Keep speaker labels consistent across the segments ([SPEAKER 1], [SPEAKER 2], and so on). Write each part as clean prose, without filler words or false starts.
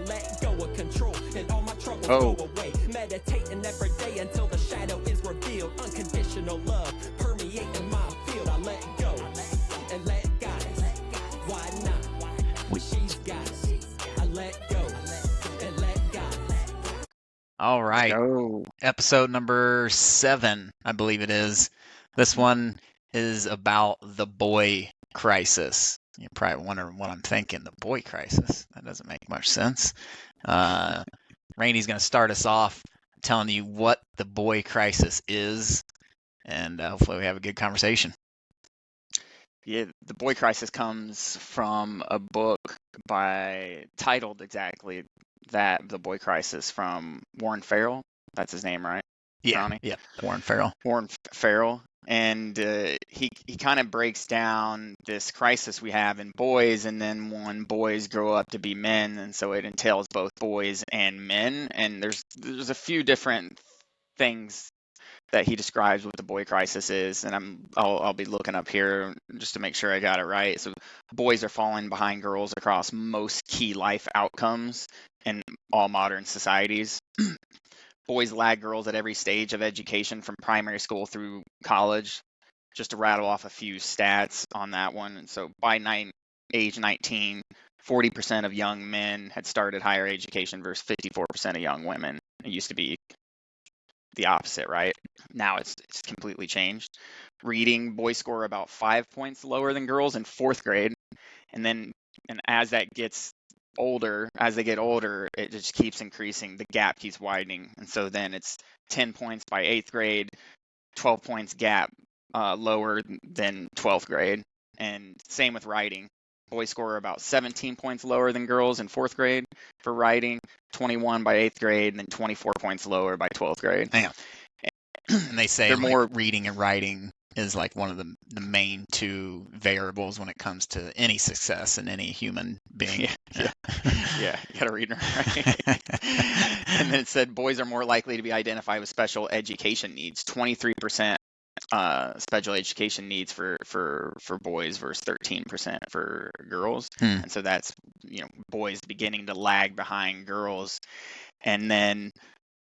[SPEAKER 1] Let go of control and all my troubles
[SPEAKER 2] Oh.
[SPEAKER 1] go away. Meditating every day until the shadow is revealed. Unconditional love permeating my field. I let go and let God. Why not? She's got it. I let go and let God.
[SPEAKER 3] All right.
[SPEAKER 2] Go.
[SPEAKER 3] Episode number 7, I believe it is. This one is about the boy crisis. You're probably wondering what I'm thinking. The boy crisis. That doesn't make much sense. Randy's going to start us off telling you what the boy crisis is, and hopefully we have a good conversation.
[SPEAKER 2] Yeah, the boy crisis comes from a book titled exactly that, The Boy Crisis, from Warren Farrell. That's his name, right?
[SPEAKER 3] Yeah,
[SPEAKER 2] Brownie?
[SPEAKER 3] yeah, Warren Farrell.
[SPEAKER 2] Warren Farrell. And he kind of breaks down this crisis we have in boys, and then when boys grow up to be men, and so it entails both boys and men. And there's a few different things that he describes what the boy crisis is, and I'll be looking up here just to make sure I got it right. So boys are falling behind girls across most key life outcomes in all modern societies. Boys lag girls at every stage of education from primary school through college. Just to rattle off a few stats on that one. And so by age 19, 40% of young men had started higher education versus 54% of young women. It used to be the opposite, right? Now it's completely changed. Reading, boys score about 5 points lower than girls in 4th grade. And as they get older, it just keeps increasing. The gap keeps widening. And so then it's 10 points by 8th grade, 12 points gap lower than 12th grade. And same with writing. Boys score about 17 points lower than girls in 4th grade for writing, 21 by 8th grade, and then 24 points lower by 12th grade.
[SPEAKER 3] Damn. And they say
[SPEAKER 2] They're
[SPEAKER 3] like
[SPEAKER 2] more
[SPEAKER 3] reading and writing is like one of the main 2 variables when it comes to any success in any human being.
[SPEAKER 2] Yeah, you gotta read and write. And then it said boys are more likely to be identified with special education needs. 23% special education needs for boys versus 13% for girls. And so that's, boys beginning to lag behind girls. And then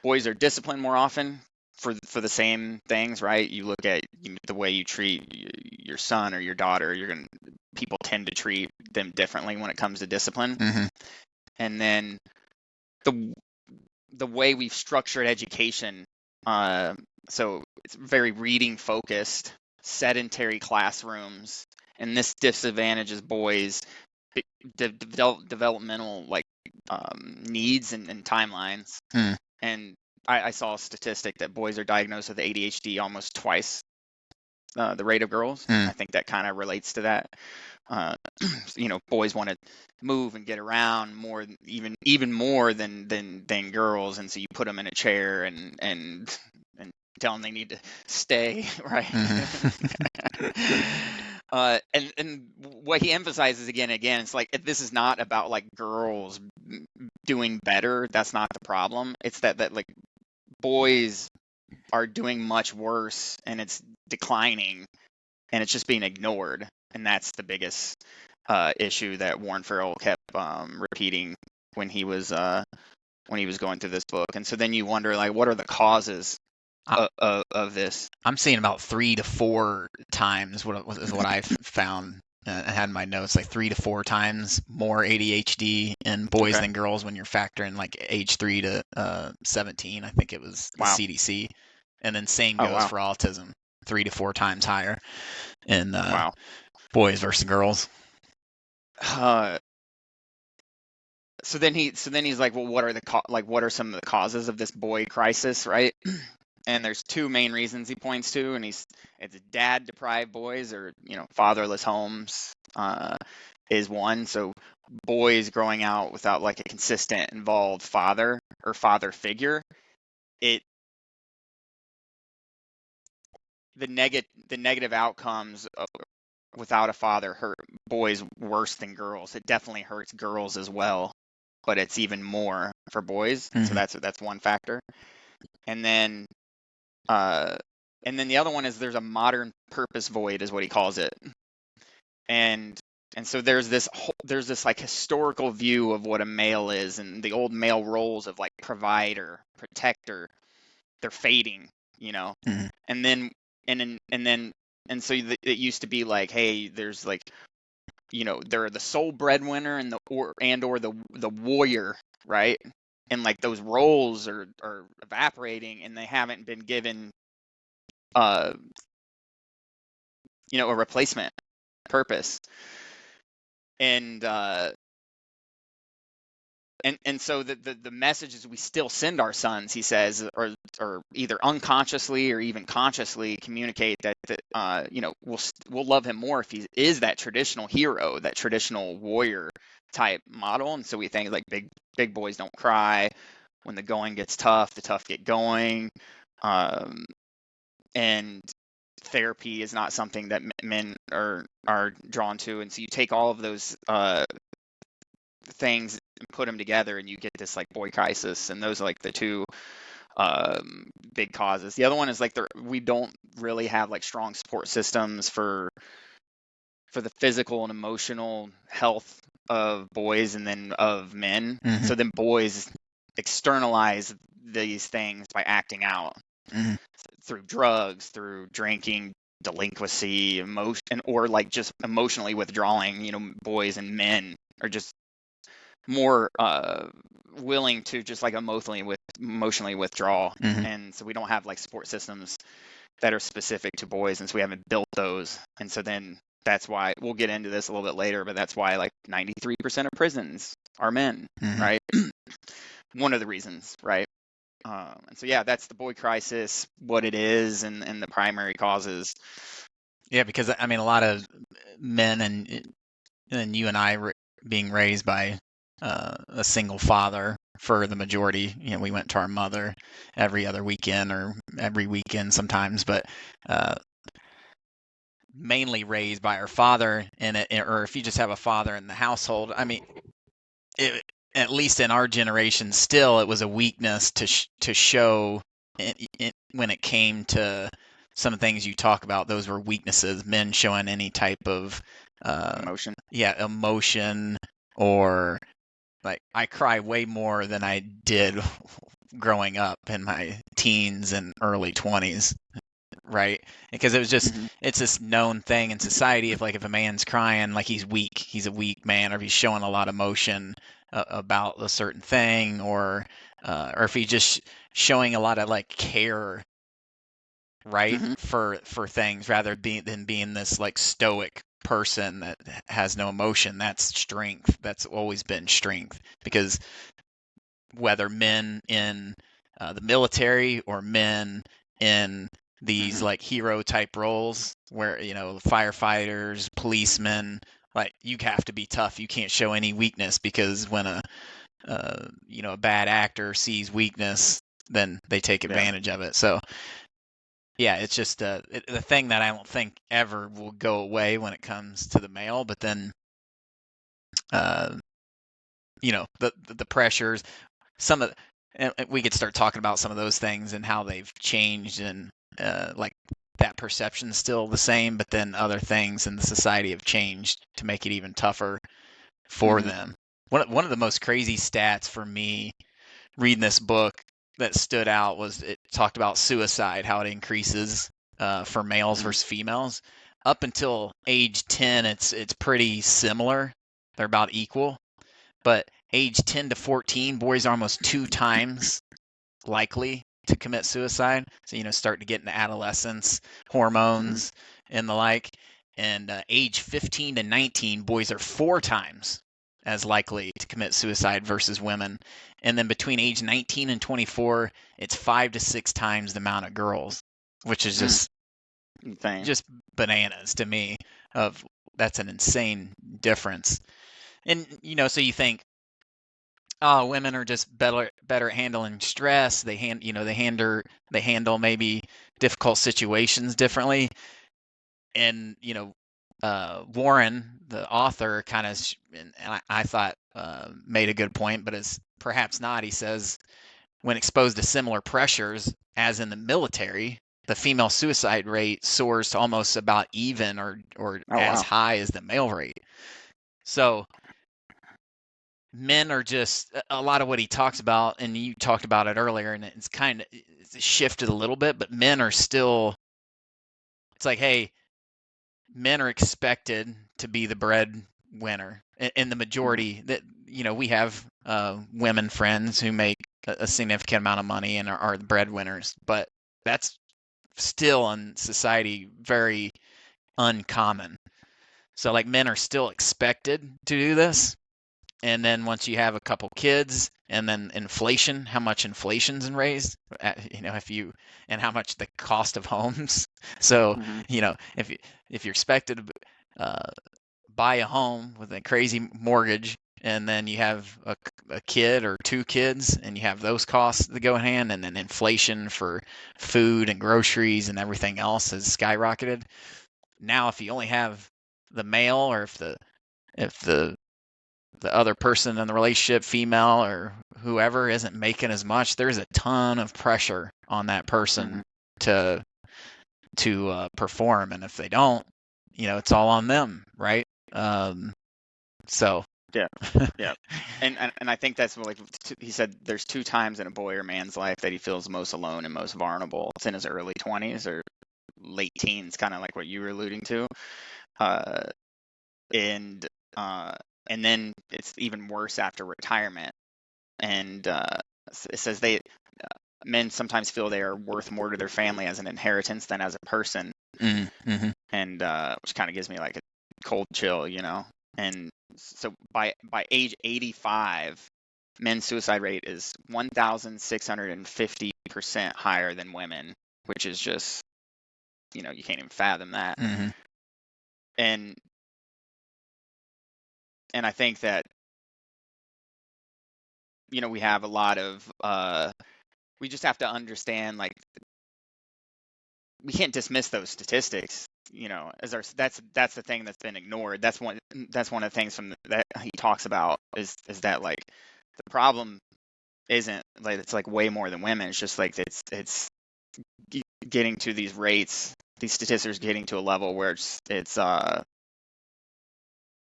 [SPEAKER 2] boys are disciplined more often for the same things, right? You look at the way you treat your son or your daughter, people tend to treat them differently when it comes to discipline.
[SPEAKER 3] Mm-hmm.
[SPEAKER 2] And then the way we've structured education, so it's very reading focused, sedentary classrooms, and this disadvantages boys' developmental needs and timelines. And I saw a statistic that boys are diagnosed with ADHD almost twice the rate of girls. I think that kind of relates to that. Boys want to move and get around more, even more than girls, and so you put them in a chair and tell them they need to stay, right? And what he emphasizes again, it's like, this is not about like girls doing better. That's not the problem. It's that like boys are doing much worse, and it's declining, and it's just being ignored. And that's the biggest issue that Warren Farrell kept repeating when he was going through this book. And so then you wonder, like, what are the causes of this?
[SPEAKER 3] I'm seeing about 3 to 4 times what I've found. I had in my notes like 3 to 4 times more ADHD in boys than girls when you're factoring like age 3 to 17. I think it was the CDC. And then same goes for autism, 3 to 4 times higher in boys versus girls.
[SPEAKER 2] So then he's like, well, what are some of the causes of this boy crisis, right? And there's 2 main reasons he points to, and it's dad deprived boys, or fatherless homes is one. So boys growing out without like a consistent, involved father or father figure, the negative outcomes without a father hurt boys worse than girls. It definitely hurts girls as well, but it's even more for boys. So that's one factor. And then the other one is there's a modern purpose void, is what he calls it. And And so there's this like historical view of what a male is, and the old male roles of like provider, protector, they're fading, you know.
[SPEAKER 3] Mhm.
[SPEAKER 2] And then and so it used to be like, hey, there's like, you know, they're the sole breadwinner and or the warrior, right? And like those roles are evaporating, and they haven't been given uh you know, a replacement purpose. And and so the message is we still send our sons, he says, or either unconsciously or even consciously communicate that you know, we'll love him more if he is that traditional hero, that traditional warrior type model. And so we think like big boys don't cry. When the going gets tough, the tough get going. And therapy is not something that men are drawn to. And so you take all of those things and put them together, and you get this like boy crisis. And those are like the two big causes. The other one is like we don't really have like strong support systems for the physical and emotional health of boys and then of men.
[SPEAKER 3] Mhm.
[SPEAKER 2] So then boys externalize these things by acting out
[SPEAKER 3] Mhm.
[SPEAKER 2] through drugs, through drinking, delinquency, emotion, or like just emotionally withdrawing. You know, boys and men are just more willing to just like emotionally withdraw.
[SPEAKER 3] Mhm.
[SPEAKER 2] And so we don't have like support systems that are specific to boys, and so we haven't built those. And so then that's why we'll get into this a little bit later, but that's why like 93% of prisons are men,
[SPEAKER 3] Mhm.
[SPEAKER 2] right? One of the reasons, right? And so yeah, that's the boy crisis, what it is, and the primary causes.
[SPEAKER 3] Yeah, because I mean, a lot of men and you and I being raised by a single father for the majority. You know, we went to our mother every other weekend or every weekend sometimes, but mainly raised by our father. Or if you just have a father in the household, I mean, at least in our generation, still it was a weakness to show when it came to some things you talk about. Those were weaknesses, men showing any type of
[SPEAKER 2] Emotion.
[SPEAKER 3] emotion, or like I cry way more than I did growing up in my teens and early 20s, right? Because it was just
[SPEAKER 2] Mhm.
[SPEAKER 3] it's this known thing in society. If a man's crying, like he's weak, he's a weak man, or if he's showing a lot of emotion about a certain thing, or if he's just showing a lot of like care, right,
[SPEAKER 2] Mhm.
[SPEAKER 3] for things, rather than being this like stoic person that has no emotion. That's strength. That's always been strength. Because whether men in the military or men in these
[SPEAKER 2] Mhm.
[SPEAKER 3] like hero type roles, where, you know, firefighters, policemen, like you have to be tough. You can't show any weakness, because when you know, a bad actor sees weakness, then they take
[SPEAKER 2] Yeah.
[SPEAKER 3] advantage of it. So yeah, it's just the thing that I don't think ever will go away when it comes to the male. But then uh, you know, the pressures, some of and we could start talking about some of those things and how they've changed, and like that perception's still the same, but then other things in the society have changed to make it even tougher for
[SPEAKER 2] Mhm.
[SPEAKER 3] them. One of the most crazy stats for me reading this book that stood out was it talked about suicide, how it increases for males
[SPEAKER 2] Mhm.
[SPEAKER 3] versus females. Up until age 10, it's pretty similar. They're about equal. But age 10 to 14, boys are almost 2 times likely to commit suicide. So, you know, start to get into adolescence, hormones, and the like. And age 15 to 19, boys are 4 times as likely to commit suicide versus women. And then between age 19 and 24, it's 5 to 6 times the amount of girls, which is
[SPEAKER 2] Insane.
[SPEAKER 3] just bananas to me. That's an insane difference. And, you know, so you think, oh, women are just better at handling stress. They handle maybe difficult situations differently. And, you know, Warren, the author, kind of, and I thought made a good point, but it's perhaps not. He says, when exposed to similar pressures as in the military, the female suicide rate soars to almost about even or
[SPEAKER 2] Oh
[SPEAKER 3] as
[SPEAKER 2] wow.
[SPEAKER 3] high as the male rate. So men are just a lot of what he talks about, and you talked about it earlier, and it's shifted a little bit, but men are still, it's like, hey, men are expected to be the breadwinner. In the majority that, we have women friends who make a significant amount of money and are the breadwinners, but that's still in society very uncommon. So like men are still expected to do this. And then once you have a couple kids, and then inflation, how much inflation's raised, and how much the cost of homes. So,
[SPEAKER 2] Mm-hmm.
[SPEAKER 3] if you're expected to buy a home with a crazy mortgage, and then you have a kid or two kids, and you have those costs that go in hand, and then inflation for food and groceries and everything else has skyrocketed. Now, if you only have the male, or if the other person in the relationship, female or whoever, isn't making as much, there's a ton of pressure on that person to perform, and if they don't, it's all on them, right? So
[SPEAKER 2] Yeah, yeah, and I think that's like he said. There's two times in a boy or man's life that he feels most alone and most vulnerable. It's in his early 20s or late teens, kind of like what you were alluding to, uh, and and then it's even worse after retirement. And it says men sometimes feel they are worth more to their family as an inheritance than as a person,
[SPEAKER 3] mm-hmm.
[SPEAKER 2] and which kind of gives me like a cold chill, And so by age 85, men's suicide rate is 1,650% higher than women, which is just, you can't even fathom that.
[SPEAKER 3] Mm-hmm.
[SPEAKER 2] And I think that, we have a lot of we just have to understand, like, we can't dismiss those statistics, as that's the thing that's been ignored. That's one of the things that he talks about, is that, like, the problem isn't like it's like way more than women. It's just like it's getting to these rates, these statistics getting to a level where it's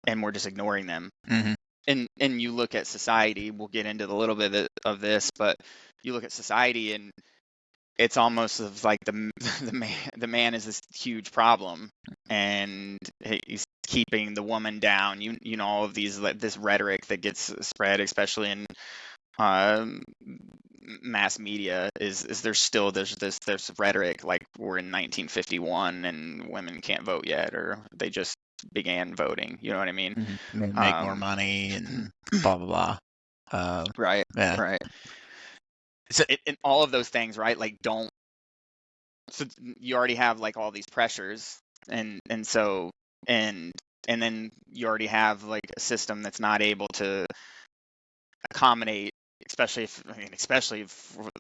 [SPEAKER 2] and we're just ignoring them.
[SPEAKER 3] Mm-hmm.
[SPEAKER 2] And you look at society, we'll get into a little bit of this, but you look at society, and it's almost of like the man is this huge problem, and he's keeping the woman down. You know, all of these, like, this rhetoric that gets spread, especially in mass media, is there's this rhetoric like we're in 1951 and women can't vote yet, or they just began voting. You know what I mean?
[SPEAKER 3] Mm-hmm. Make more money and blah blah blah.
[SPEAKER 2] Right.
[SPEAKER 3] Yeah.
[SPEAKER 2] Right.
[SPEAKER 3] So,
[SPEAKER 2] And all of those things, right? Like, don't. So you already have like all these pressures, and so and then you already have like a system that's not able to accommodate, especially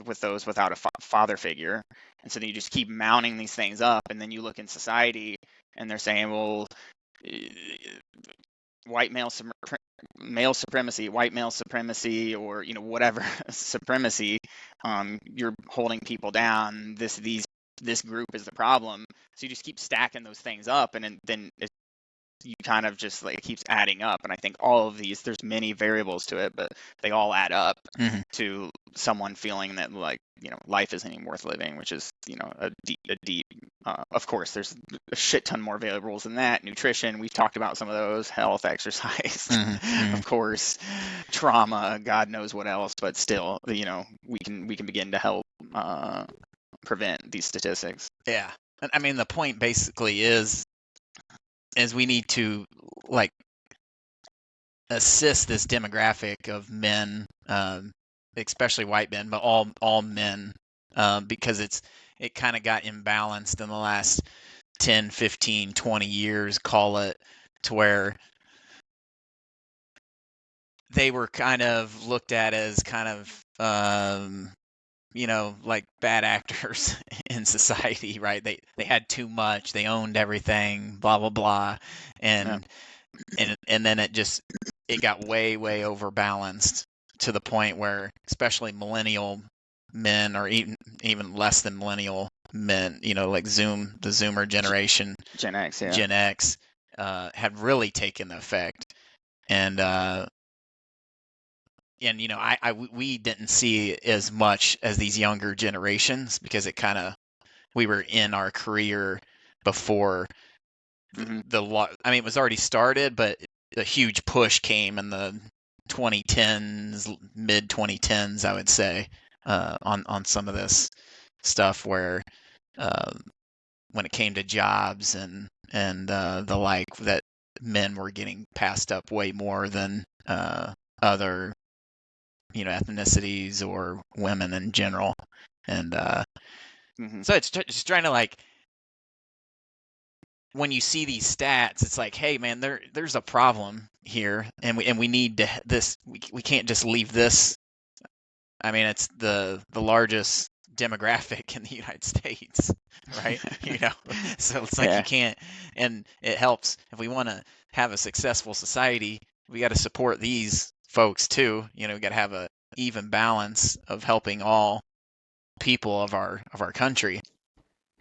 [SPEAKER 2] with those without a father figure. And so then you just keep mounting these things up, and then you look in society, and they're saying, well, white male supremacy, white male supremacy, or whatever supremacy. You're holding people down. This group is the problem. So you just keep stacking those things up, and then you kind of just, like, it keeps adding up. And I think all of these, there's many variables to it, but they all add up to someone feeling that, like, life isn't even worth living, which is, a deep, of course, there's a shit ton more variables than that. Nutrition, we've talked about some of those, health, exercise, of course, trauma, God knows what else, but still, we can begin to help prevent these statistics.
[SPEAKER 3] Yeah. I mean, the point basically is we need to, like, assist this demographic of men, especially white men, but all men, because it kind of got imbalanced in the last 10, 15, 20 years, call it, to where they were kind of looked at as kind of like bad actors in society, right? They had too much, they owned everything, blah blah blah, and then it got way overbalanced, to the point where especially millennial men, or even less than millennial men, like the Zoomer generation,
[SPEAKER 2] Gen X, yeah.
[SPEAKER 3] Gen X, had really taken effect. and we didn't see as much as these younger generations because we were in our career before
[SPEAKER 2] Mhm.
[SPEAKER 3] it was already started, but the huge push came in the 2010s, mid 2010s, I would say, on some of this stuff where when it came to jobs and the like, that men were getting passed up way more than other ethnicities or women in general, and
[SPEAKER 2] Mhm.
[SPEAKER 3] so it's just trying to, like, when you see these stats, it's like, hey man, there's a problem here, and we need to this. We can't just leave this. I mean, it's the largest demographic in the United States, right? So it's like you
[SPEAKER 2] Yeah.
[SPEAKER 3] can't, and it helps if we want to have a successful society. We got to support these folks too. We got to have a even balance of helping all people of our country.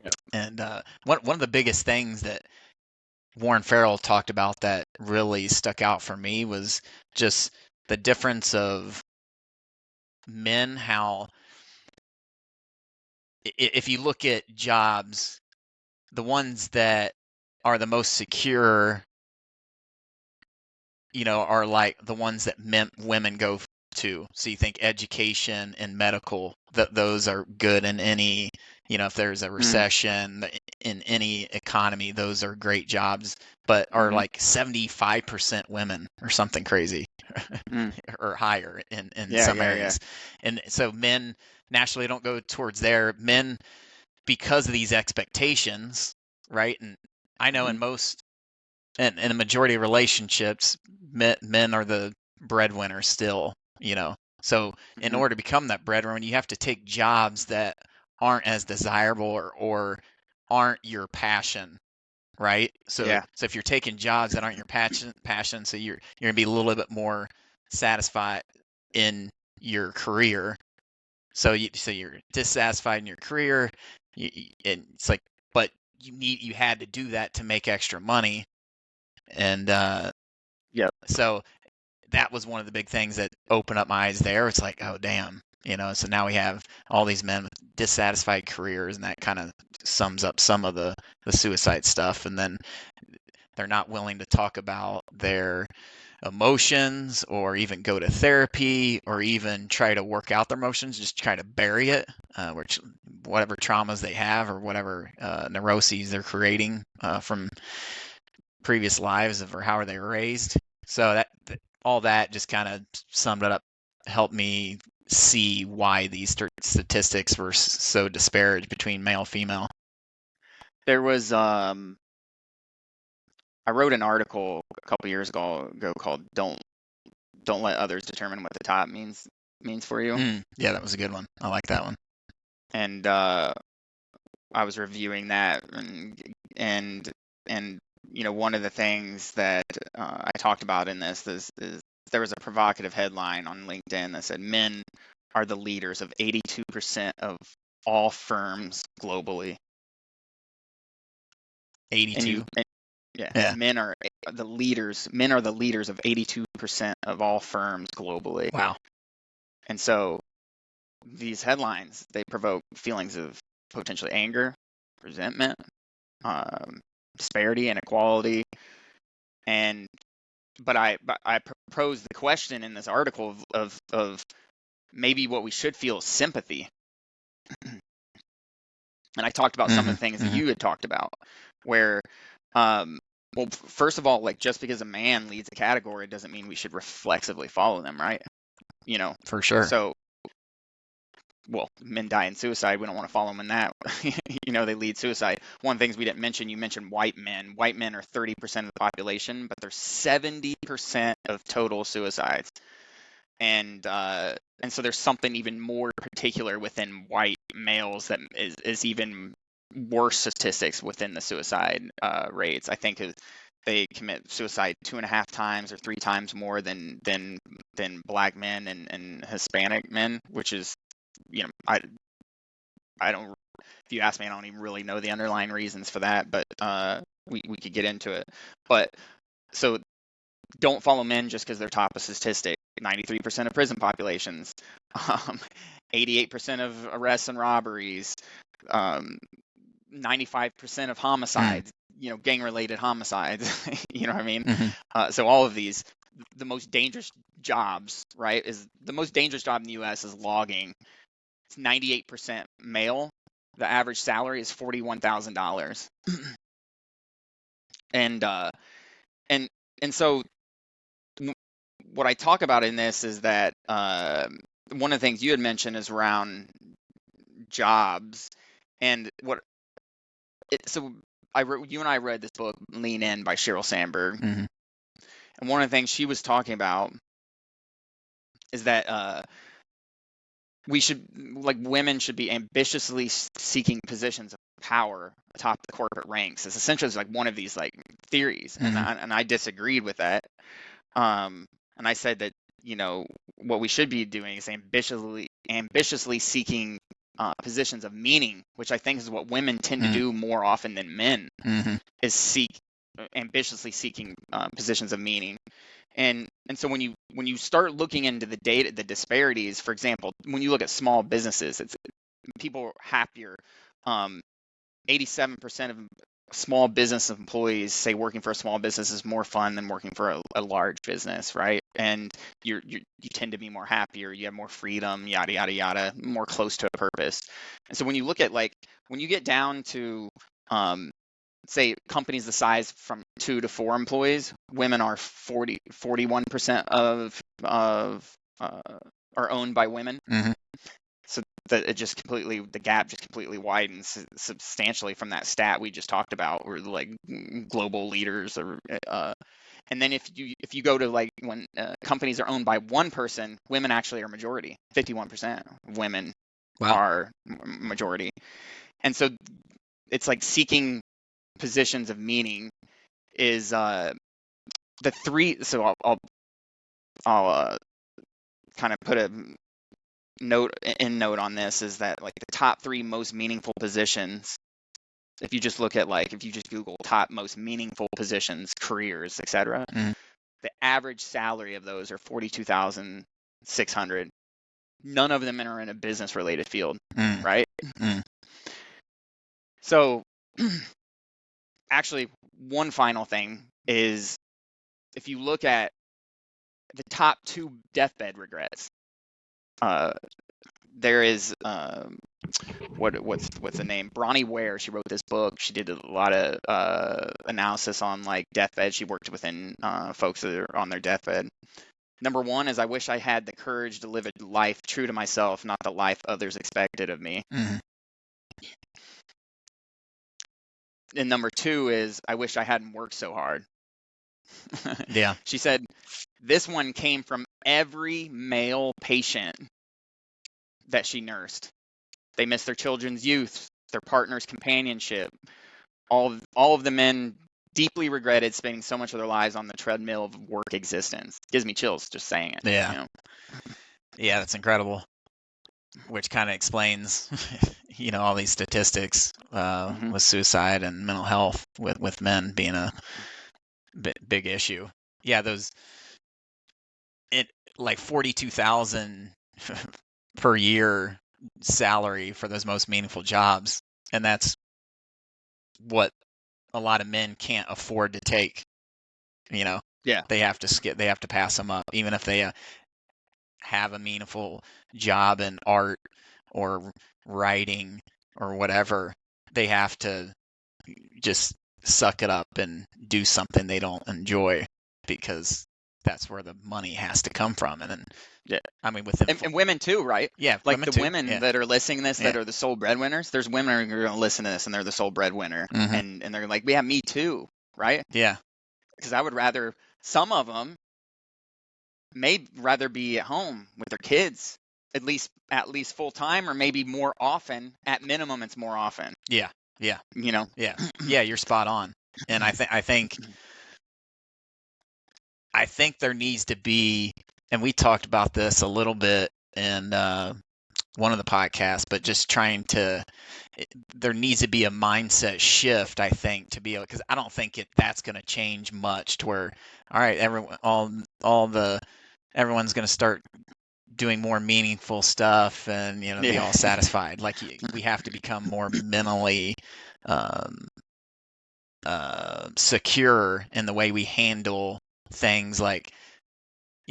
[SPEAKER 2] Yep.
[SPEAKER 3] And one of the biggest things that Warren Farrell talked about that really stuck out for me was just the difference of men, how if you look at jobs, the ones that are the most secure, are like the ones that women go to. So you think education and medical, that those are good in any, if there's a
[SPEAKER 2] Mm.
[SPEAKER 3] recession in any economy, those are great jobs, but are
[SPEAKER 2] Mhm.
[SPEAKER 3] like 75% women or something crazy.
[SPEAKER 2] Mm.
[SPEAKER 3] Or higher in
[SPEAKER 2] Yeah.
[SPEAKER 3] some
[SPEAKER 2] Yeah. Yeah.
[SPEAKER 3] areas. And so men naturally don't go towards there. Men, because of these expectations, right? And I know
[SPEAKER 2] Mhm.
[SPEAKER 3] in most, and in a majority of relationships, men are the breadwinner still, So in
[SPEAKER 2] Mhm.
[SPEAKER 3] order to become that breadwinner, you have to take jobs that aren't as desirable or aren't your passion, right? So
[SPEAKER 2] Yeah.
[SPEAKER 3] if you're taking jobs that aren't your passion, so you're gonna be a little bit more satisfied in your career. So you're dissatisfied in your career, and it's like, but you had to do that to make extra money, and
[SPEAKER 2] Yep.
[SPEAKER 3] so that was one of the big things that opened up my eyes there. It's like, oh damn, So now we have all these men with dissatisfied careers, and that kind of sums up some of the suicide stuff. And then they're not willing to talk about their emotions or even go to therapy or even try to work out their emotions, just try to bury it, which whatever traumas they have or whatever neuroses they're creating from previous lives or how they were raised. So all that just kind of summed it up, helped me see why these statistics were so disparate between male female.
[SPEAKER 2] There was I wrote an article a couple years ago called "Don't Let Others Determine What the Top means for you,"
[SPEAKER 3] Yeah, that was a good one. I like that one.
[SPEAKER 2] and I was reviewing that, and one of the things that I talked about in this is there was a provocative headline on LinkedIn that said men are the leaders of 82% of all firms globally.
[SPEAKER 3] 82.
[SPEAKER 2] Yeah,
[SPEAKER 3] Yeah.
[SPEAKER 2] men are the leaders. Men are the leaders of 82% of all firms globally.
[SPEAKER 3] Wow.
[SPEAKER 2] And so these headlines, they provoke feelings of potentially anger, resentment, disparity, inequality, and but I proposed the question in this article of maybe what we should feel is sympathy. And I talked about some of the things that you had talked about, where, well, first of all, like, just because a man leads a category doesn't mean we should reflexively follow them, right?
[SPEAKER 3] For sure.
[SPEAKER 2] So, well, men die in suicide. We don't want to follow them in that. They lead suicide. One of the things we didn't mention, you mentioned white men. White men are 30% of the population, but they're 70% of total suicides. And so there's something even more particular within white males that is even worse statistics within the suicide rates. I think they commit suicide 2.5 times or 3 times more than black men and Hispanic men, which is, I don't. If you ask me, I don't even really know the underlying reasons for that, but we could get into it. But so don't follow men just because they're top of statistic. 93% of prison populations, 88% of arrests and robberies, 95% of homicides, gang-related homicides. You know what I mean?
[SPEAKER 3] Mm-hmm.
[SPEAKER 2] So all of these, the most dangerous jobs, right? Is the most dangerous job in the U.S. is logging. It's 98% male. The average salary is $41,000. And so what I talk about in this is that one of the things you had mentioned is around jobs, and so you and I read this book, Lean In by Sheryl Sandberg,
[SPEAKER 3] Mm-hmm.
[SPEAKER 2] and one of the things she was talking about is that women should be ambitiously seeking positions of power atop the corporate ranks. It's essentially like one of these like theories,
[SPEAKER 3] Mm-hmm.
[SPEAKER 2] and I disagreed with that. And I said that what we should be doing is ambitiously seeking positions of meaning, which I think is what women tend to do more often than men.
[SPEAKER 3] Mm-hmm.
[SPEAKER 2] Is ambitiously seeking positions of meaning. And so when you start looking into the data, the disparities, for example, when you look at small businesses, people are happier. 87% of small business employees say working for a small business is more fun than working for a large business, right? And you tend to be more happier, you have more freedom, yada yada yada, more close to a purpose. And so when you look at when you get down to say companies the size from 2 to 4 employees, women are 41% of are owned by women.
[SPEAKER 3] Mm-hmm.
[SPEAKER 2] So that the gap just completely widens substantially from that stat we just talked about. We're like global leaders, and then if you go to when companies are owned by one person, women actually are majority. 51% of women are majority, and so it's like seeking positions of meaning is the three. So I'll kind of put a note on this, is that like the top 3 most meaningful positions, if you just look at if you just Google top most meaningful positions, careers, etc., the average salary of those are $42,600. None of them are in a business related field, right? So actually, one final thing is, if you look at the top 2 deathbed regrets, there is what's the name? Bronnie Ware. She wrote this book. She did a lot of analysis on deathbed. She worked within folks that are on their deathbed. Number 1 is, I wish I had the courage to live a life true to myself, not the life others expected of me. And number 2 is, I wish I hadn't worked so hard.
[SPEAKER 3] Yeah.
[SPEAKER 2] She said this one came from every male patient that she nursed. They missed their children's youth, their partner's companionship. All of the men deeply regretted spending so much of their lives on the treadmill of work existence. Gives me chills just saying it.
[SPEAKER 3] Yeah. Yeah, that's incredible. Which kind of explains, all these statistics with suicide and mental health with men being a big issue. Yeah, like 42,000 per year salary for those most meaningful jobs, and that's what a lot of men can't afford to take.
[SPEAKER 2] Yeah,
[SPEAKER 3] they have to pass them up, even if they have a meaningful job in art or writing or whatever. They have to just suck it up and do something they don't enjoy, because that's where the money has to come from. And then, I mean,
[SPEAKER 2] and women too, right?
[SPEAKER 3] Yeah,
[SPEAKER 2] like the women that are listening to this that are the sole breadwinners. There's women who are going to listen to this and they're the sole breadwinner, and they're like, yeah, me too, right?
[SPEAKER 3] Yeah,
[SPEAKER 2] because I would rather, some of them may rather be at home with their kids at least full time, or maybe more often. At minimum, it's more often.
[SPEAKER 3] Yeah.
[SPEAKER 2] Yeah,
[SPEAKER 3] You're spot on. And I think there needs to be, and we talked about this a little bit in one of the podcasts, but just trying to, there needs to be a mindset shift, I think, to be able, because I don't think that's going to change much to where, all right, everyone's going to start doing more meaningful stuff and, be all satisfied. Like we have to become more mentally secure in the way we handle things. Like,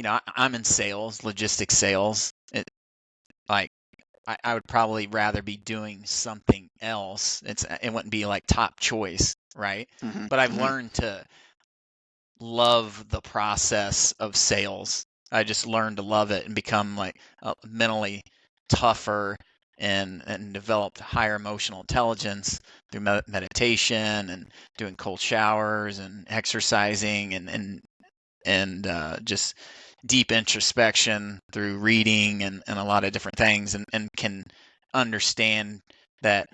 [SPEAKER 3] I'm in sales, logistics sales. Like, I would probably rather be doing something else. It wouldn't be like top choice, right?
[SPEAKER 2] Mm-hmm.
[SPEAKER 3] But I've
[SPEAKER 2] Mm-hmm.
[SPEAKER 3] learned to love the process of sales. I just learned to love it and become like mentally tougher and developed higher emotional intelligence through meditation and doing cold showers and exercising and just deep introspection through reading and a lot of different things, and can understand that,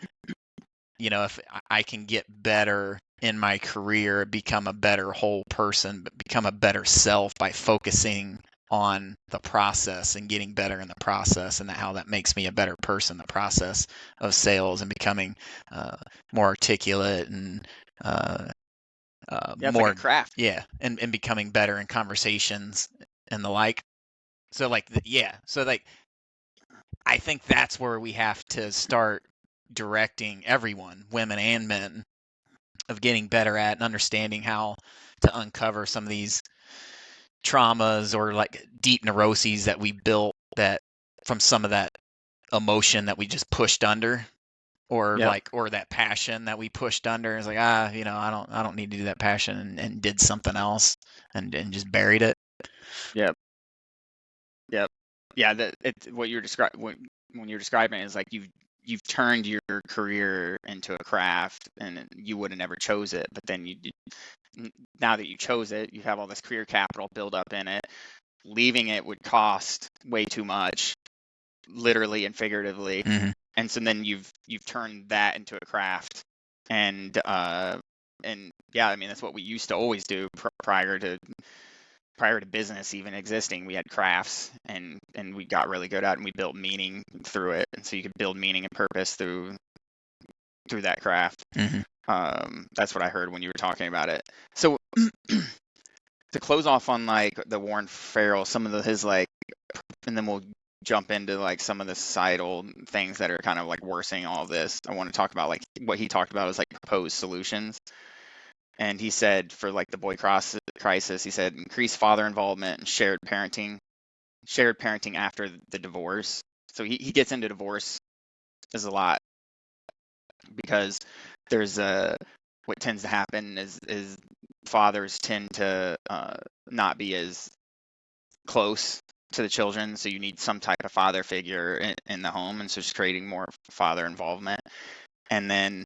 [SPEAKER 3] if I can get better in my career, become a better whole person, but become a better self by focusing on the process and getting better in the process, and how that makes me a better person, the process of sales and becoming more articulate and
[SPEAKER 2] Yeah, it's like
[SPEAKER 3] more,
[SPEAKER 2] a craft.
[SPEAKER 3] yeah, and becoming better in conversations and the like. So like, so like, I think that's where we have to start directing everyone, women and men, of getting better at and understanding how to uncover some of these traumas or like deep neuroses that we built that from some of that emotion that we just pushed under, or
[SPEAKER 2] Yep.
[SPEAKER 3] or that passion that we pushed under. It's like, I don't need to do that passion, and did something else and just buried it.
[SPEAKER 2] Yep. Yep. Yeah, what you're describing when you're describing it is like you've turned your career into a craft, and you would have never chose it, but then now that you chose it, you have all this career capital built up in it. Leaving it would cost way too much, literally and figuratively.
[SPEAKER 3] Mm-hmm.
[SPEAKER 2] And so then you've turned that into a craft. And yeah, I mean, that's what we used to always do prior to business even existing. We had crafts, and we got really good at it, and we built meaning through it. And so you could build meaning and purpose through that craft.
[SPEAKER 3] Mm-hmm.
[SPEAKER 2] That's what I heard when you were talking about it. So to close off on like the Warren Farrell, some of his like, and then we'll jump into like some of the societal things that are kind of like worsening all of this. I want to talk about like what he talked about was like proposed solutions. And he said for like the boy crisis, he said increase father involvement and shared parenting after the divorce. So he gets into divorce is a lot, because there's what tends to happen is fathers tend to not be as close to the children, so you need some type of father figure in the home, and so just creating more father involvement. And then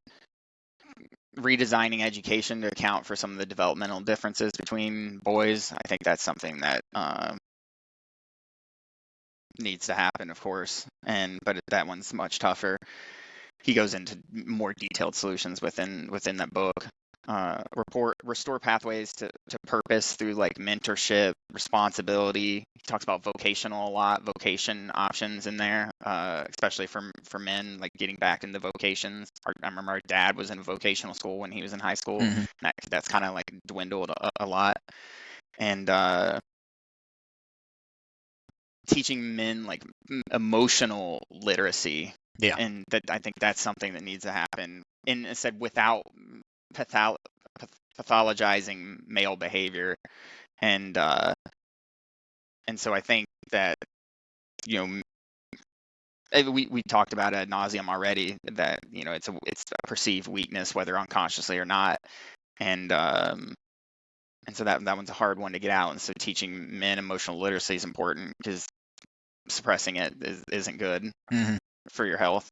[SPEAKER 2] redesigning education to account for some of the developmental differences between boys. I think that's something that needs to happen, of course, but that one's much tougher. He goes into more detailed solutions within that book. Restore pathways to purpose through like mentorship, responsibility. He talks about vocational a lot, vocation options in there, especially for men, like getting back into vocations. I remember our dad was in vocational school when he was in high school.
[SPEAKER 3] Mm-hmm.
[SPEAKER 2] That's kind of like dwindled a lot. And teaching men like emotional literacy.
[SPEAKER 3] Yeah.
[SPEAKER 2] And that, I think that's something that needs to happen. And it said without pathologizing male behavior. And so I think that, we talked about it ad nauseum already, that it's a perceived weakness, whether unconsciously or not. And so that one's a hard one to get out. And so teaching men emotional literacy is important, because suppressing it isn't good
[SPEAKER 3] Mm-hmm.
[SPEAKER 2] for your health.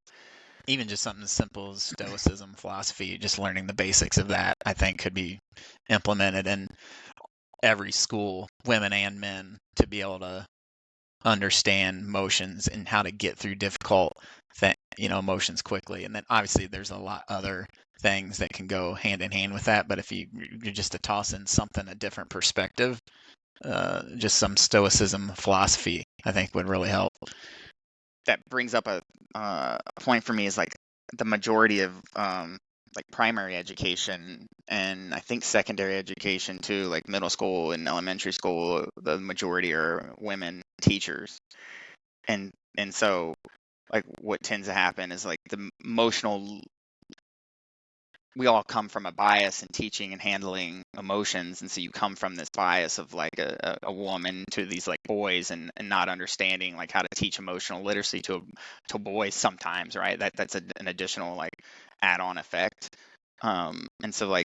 [SPEAKER 3] Even just something as simple as stoicism philosophy, just learning the basics of that, I think could be implemented in every school, women and men, to be able to understand emotions and how to get through difficult emotions quickly. And then obviously there's a lot other things that can go hand in hand with that, but if you're just to toss in something, a different perspective, just some stoicism philosophy, I think would really help.
[SPEAKER 2] that brings up a point for me is like the majority of like primary education and I think secondary education too, like middle school and elementary school, the majority are women teachers. And so like what tends to happen is like the emotional, we all come from a bias in teaching and handling emotions, and so you come from this bias of like a woman to these like boys, and not understanding like how to teach emotional literacy to boys sometimes, right? That's an additional like add-on effect. And so like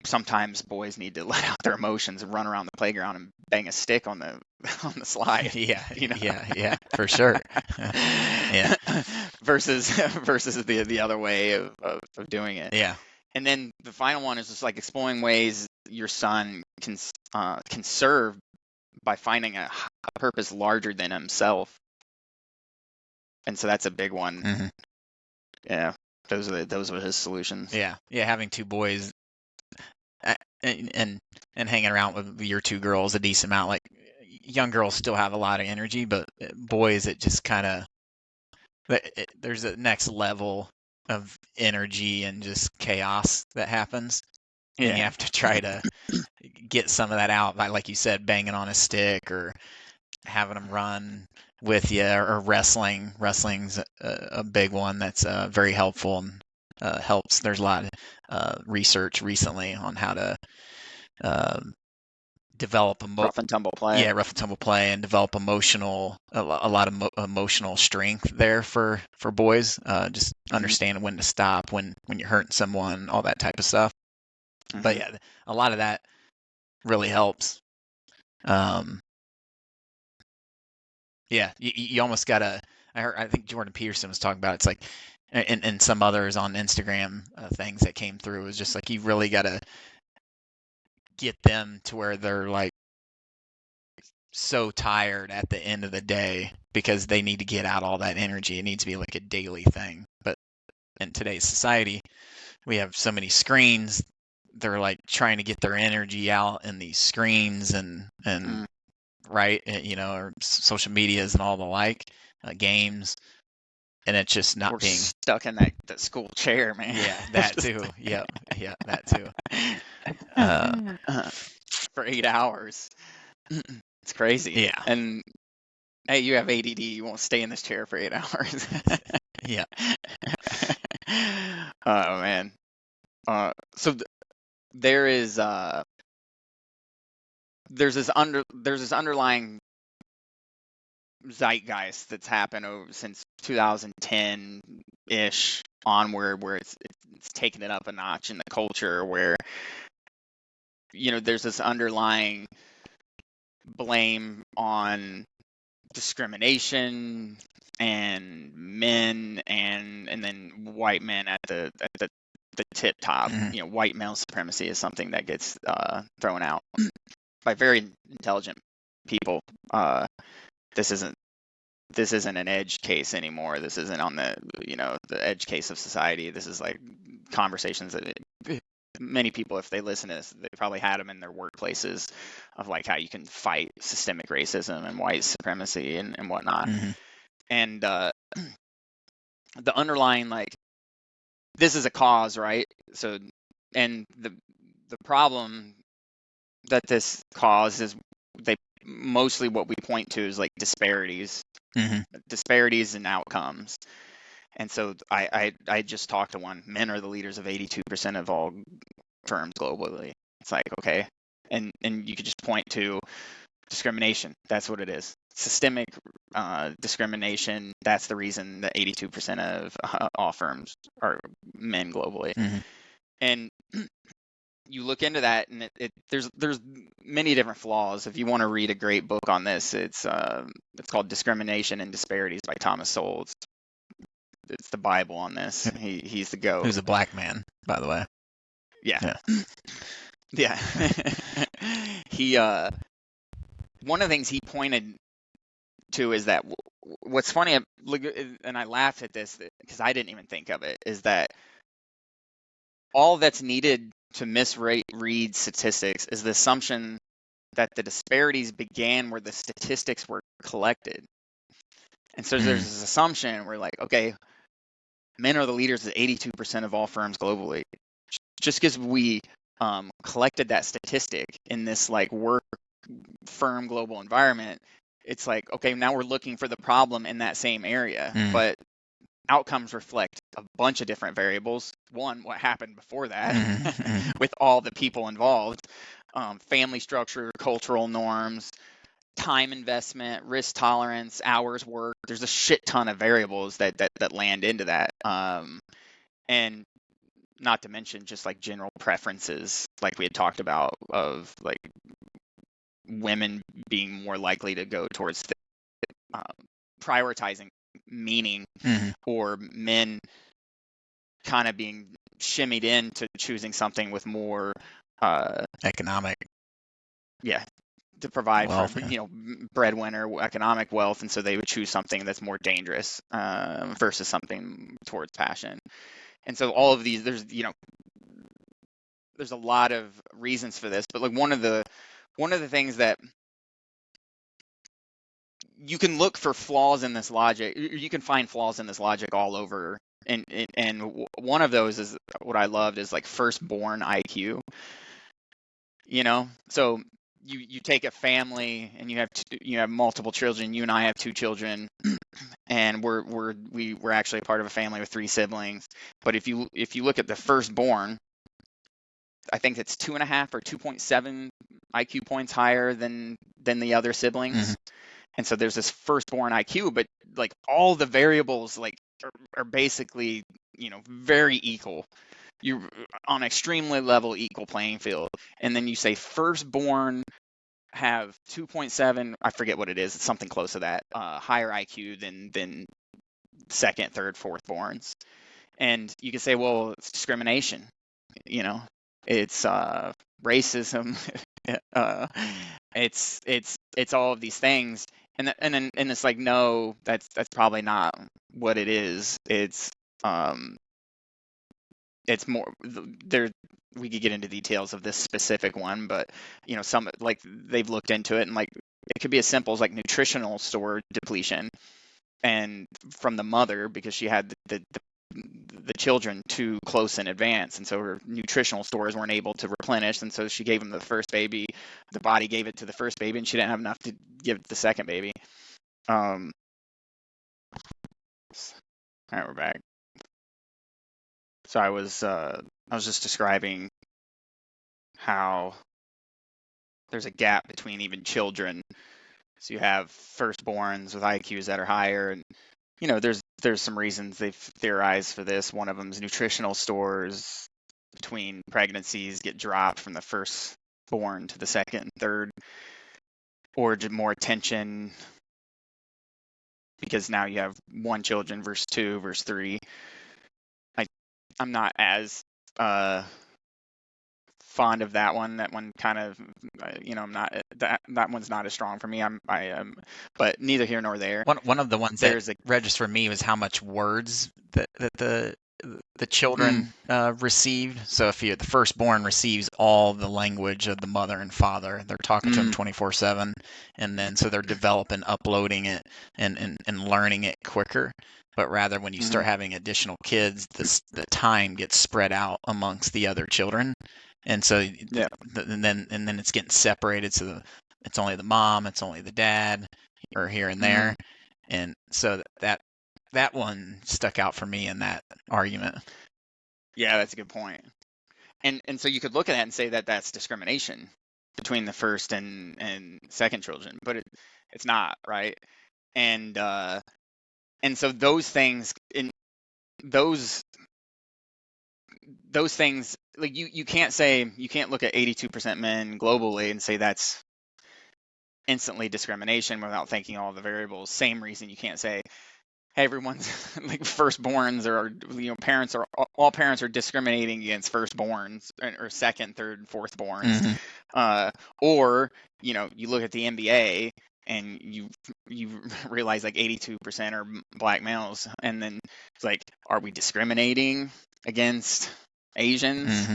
[SPEAKER 2] sometimes boys need to let out their emotions and run around the playground and bang a stick on the on the slide,
[SPEAKER 3] Yeah,
[SPEAKER 2] you know.
[SPEAKER 3] yeah, for sure. Yeah,
[SPEAKER 2] versus the other way of doing it.
[SPEAKER 3] yeah,
[SPEAKER 2] And then the final one is just like exploring ways your son can serve by finding a purpose larger than himself. And so that's a big one.
[SPEAKER 3] hmm
[SPEAKER 2] Yeah, those were his solutions.
[SPEAKER 3] yeah, yeah. Having two boys uh, and hanging around with your two girls a decent amount. Like young girls still have a lot of energy, but boys, it just kind of there's a next level of energy and just chaos that happens, and you
[SPEAKER 2] Yeah.
[SPEAKER 3] have to try to get some of that out by, like you said, banging on a stick or having them run with you or wrestling. Wrestling's a big one that's very helpful and helps. There's a lot of research recently on how to develop
[SPEAKER 2] Rough and tumble play.
[SPEAKER 3] rough and tumble play and develop a lot of emotional strength there for boys. Just understanding when to stop, when you're hurting someone, all that type of stuff. But yeah, a lot of that really helps. Yeah, you almost gotta. I think Jordan Peterson was talking about it. It's like, and some others on Instagram things that came through is just like you really gotta get them to where they're like so tired at the end of the day because they need to get out all that energy. It needs to be like a daily thing. But in today's society, we have so many screens. They're like trying to get their energy out in these screens and right, or social medias and all the like, games, and it's just not
[SPEAKER 2] We're
[SPEAKER 3] being
[SPEAKER 2] stuck in that school chair, man.
[SPEAKER 3] Yeah, that too. Yep, yeah, that too.
[SPEAKER 2] For 8 hours. It's crazy.
[SPEAKER 3] Yeah,
[SPEAKER 2] And hey, you have ADD. You won't stay in this chair for 8 hours.
[SPEAKER 3] yeah.
[SPEAKER 2] Oh man. So there is there's this underlying zeitgeist that's happened since 2010 ish onward, where it's taken it up a notch in the culture, where there's this underlying blame on discrimination and men and then white men at the tip top. White male supremacy is something that gets thrown out by very intelligent people. This isn't an edge case anymore. This isn't on the edge case of society. This is like conversations that many people, if they listen to this, they probably had them in their workplaces, of like how you can fight systemic racism and white supremacy and whatnot. And the underlying, like, this is a cause, right? So, and the problem that this cause is, they mostly, what we point to is like disparities in outcomes. And so I just talked to one. Men are the leaders of 82% of all firms globally. It's like, okay. And you could just point to discrimination. That's what it is. Systemic discrimination. That's the reason that 82% of all firms are men globally. And you look into that, and there's many different flaws. If you want to read a great book on this, it's called Discrimination and Disparities by Thomas Sowell. It's the Bible on this. He's the GOAT.
[SPEAKER 3] Who's a black man, by the way.
[SPEAKER 2] Yeah. Yeah. He one of the things he pointed to is that what's funny, and I laughed at this because I didn't even think of it, is that all that's needed to misread statistics is the assumption that the disparities began where the statistics were collected. And so there's this assumption where like, okay, men are the leaders at 82% of all firms globally. Just because we collected that statistic in this like work firm global environment, it's like, okay, now we're looking for the problem in that same area. But outcomes reflect a bunch of different variables. One, what happened before that with all the people involved, family structure, cultural norms, time investment, risk tolerance, hours worked. There's a shit ton of variables that land into that. And not to mention just like general preferences, like we had talked about, of like women being more likely to go towards prioritizing meaning, or men kind of being shimmied into choosing something with more
[SPEAKER 3] economic,
[SPEAKER 2] to provide
[SPEAKER 3] wealth,
[SPEAKER 2] for breadwinner economic wealth, and so they would choose something that's more dangerous versus something towards passion. And so all of these, there's a lot of reasons for this, but like one of the things that you can look for flaws in this logic, you can find flaws in this logic all over. And one of those is what I loved is like firstborn IQ. So you take a family and you have multiple children. You and I have 2 children, and we're actually a part of a family with 3 siblings. But if you look at the firstborn, I think it's 2.5 or 2.7 IQ points higher than the other siblings. And so there's this firstborn IQ, but like all the variables like are basically, very equal. You're on extremely level, equal playing field. And then you say firstborn have 2.7, I forget what it is, it's something close to that, higher IQ than second, third, fourth borns. And you can say, well, it's discrimination, it's racism, it's all of these things. And it's like, no, that's probably not what it is. It's more there. We could get into details of this specific one, but some like they've looked into it, and like it could be as simple as like nutritional store depletion, and from the mother, because she had the children too close in advance, and so her nutritional stores weren't able to replenish, and so she gave them the first baby. The body gave it to the first baby, and she didn't have enough to give the second baby. All right, we're back. So I was just describing how there's a gap between even children. So you have firstborns with IQs that are higher, and there's some reasons they've theorized for this. One of them is nutritional stores between pregnancies get dropped from the firstborn to the second and third, or just more attention because now you have 1 children versus 2 versus 3. I'm not as fond of that one. That one kind of, I'm not that one's not as strong for me. I am, but neither here nor there.
[SPEAKER 3] One of the ones that registered for me was how much words that the children received. So if the firstborn receives all the language of the mother and father, they're talking to them 24/7, and then so they're developing, uploading it, and learning it quicker. But rather, when you start having additional kids, the time gets spread out amongst the other children, and so and then it's getting separated. So it's only the mom, it's only the dad, or here and there, and so that one stuck out for me in that argument.
[SPEAKER 2] Yeah, that's a good point. And so you could look at that and say that that's discrimination between the first and second children, but it's not, right? And so those things those things, like you can't look at 82% men globally and say that's instantly discrimination without thinking all the variables. Same reason you can't say, hey, everyone's like firstborns or parents are all parents are discriminating against firstborns or second, third, fourthborns. Or you look at the NBA and you realize like 82% are black males, and then it's like, are we discriminating against Asians?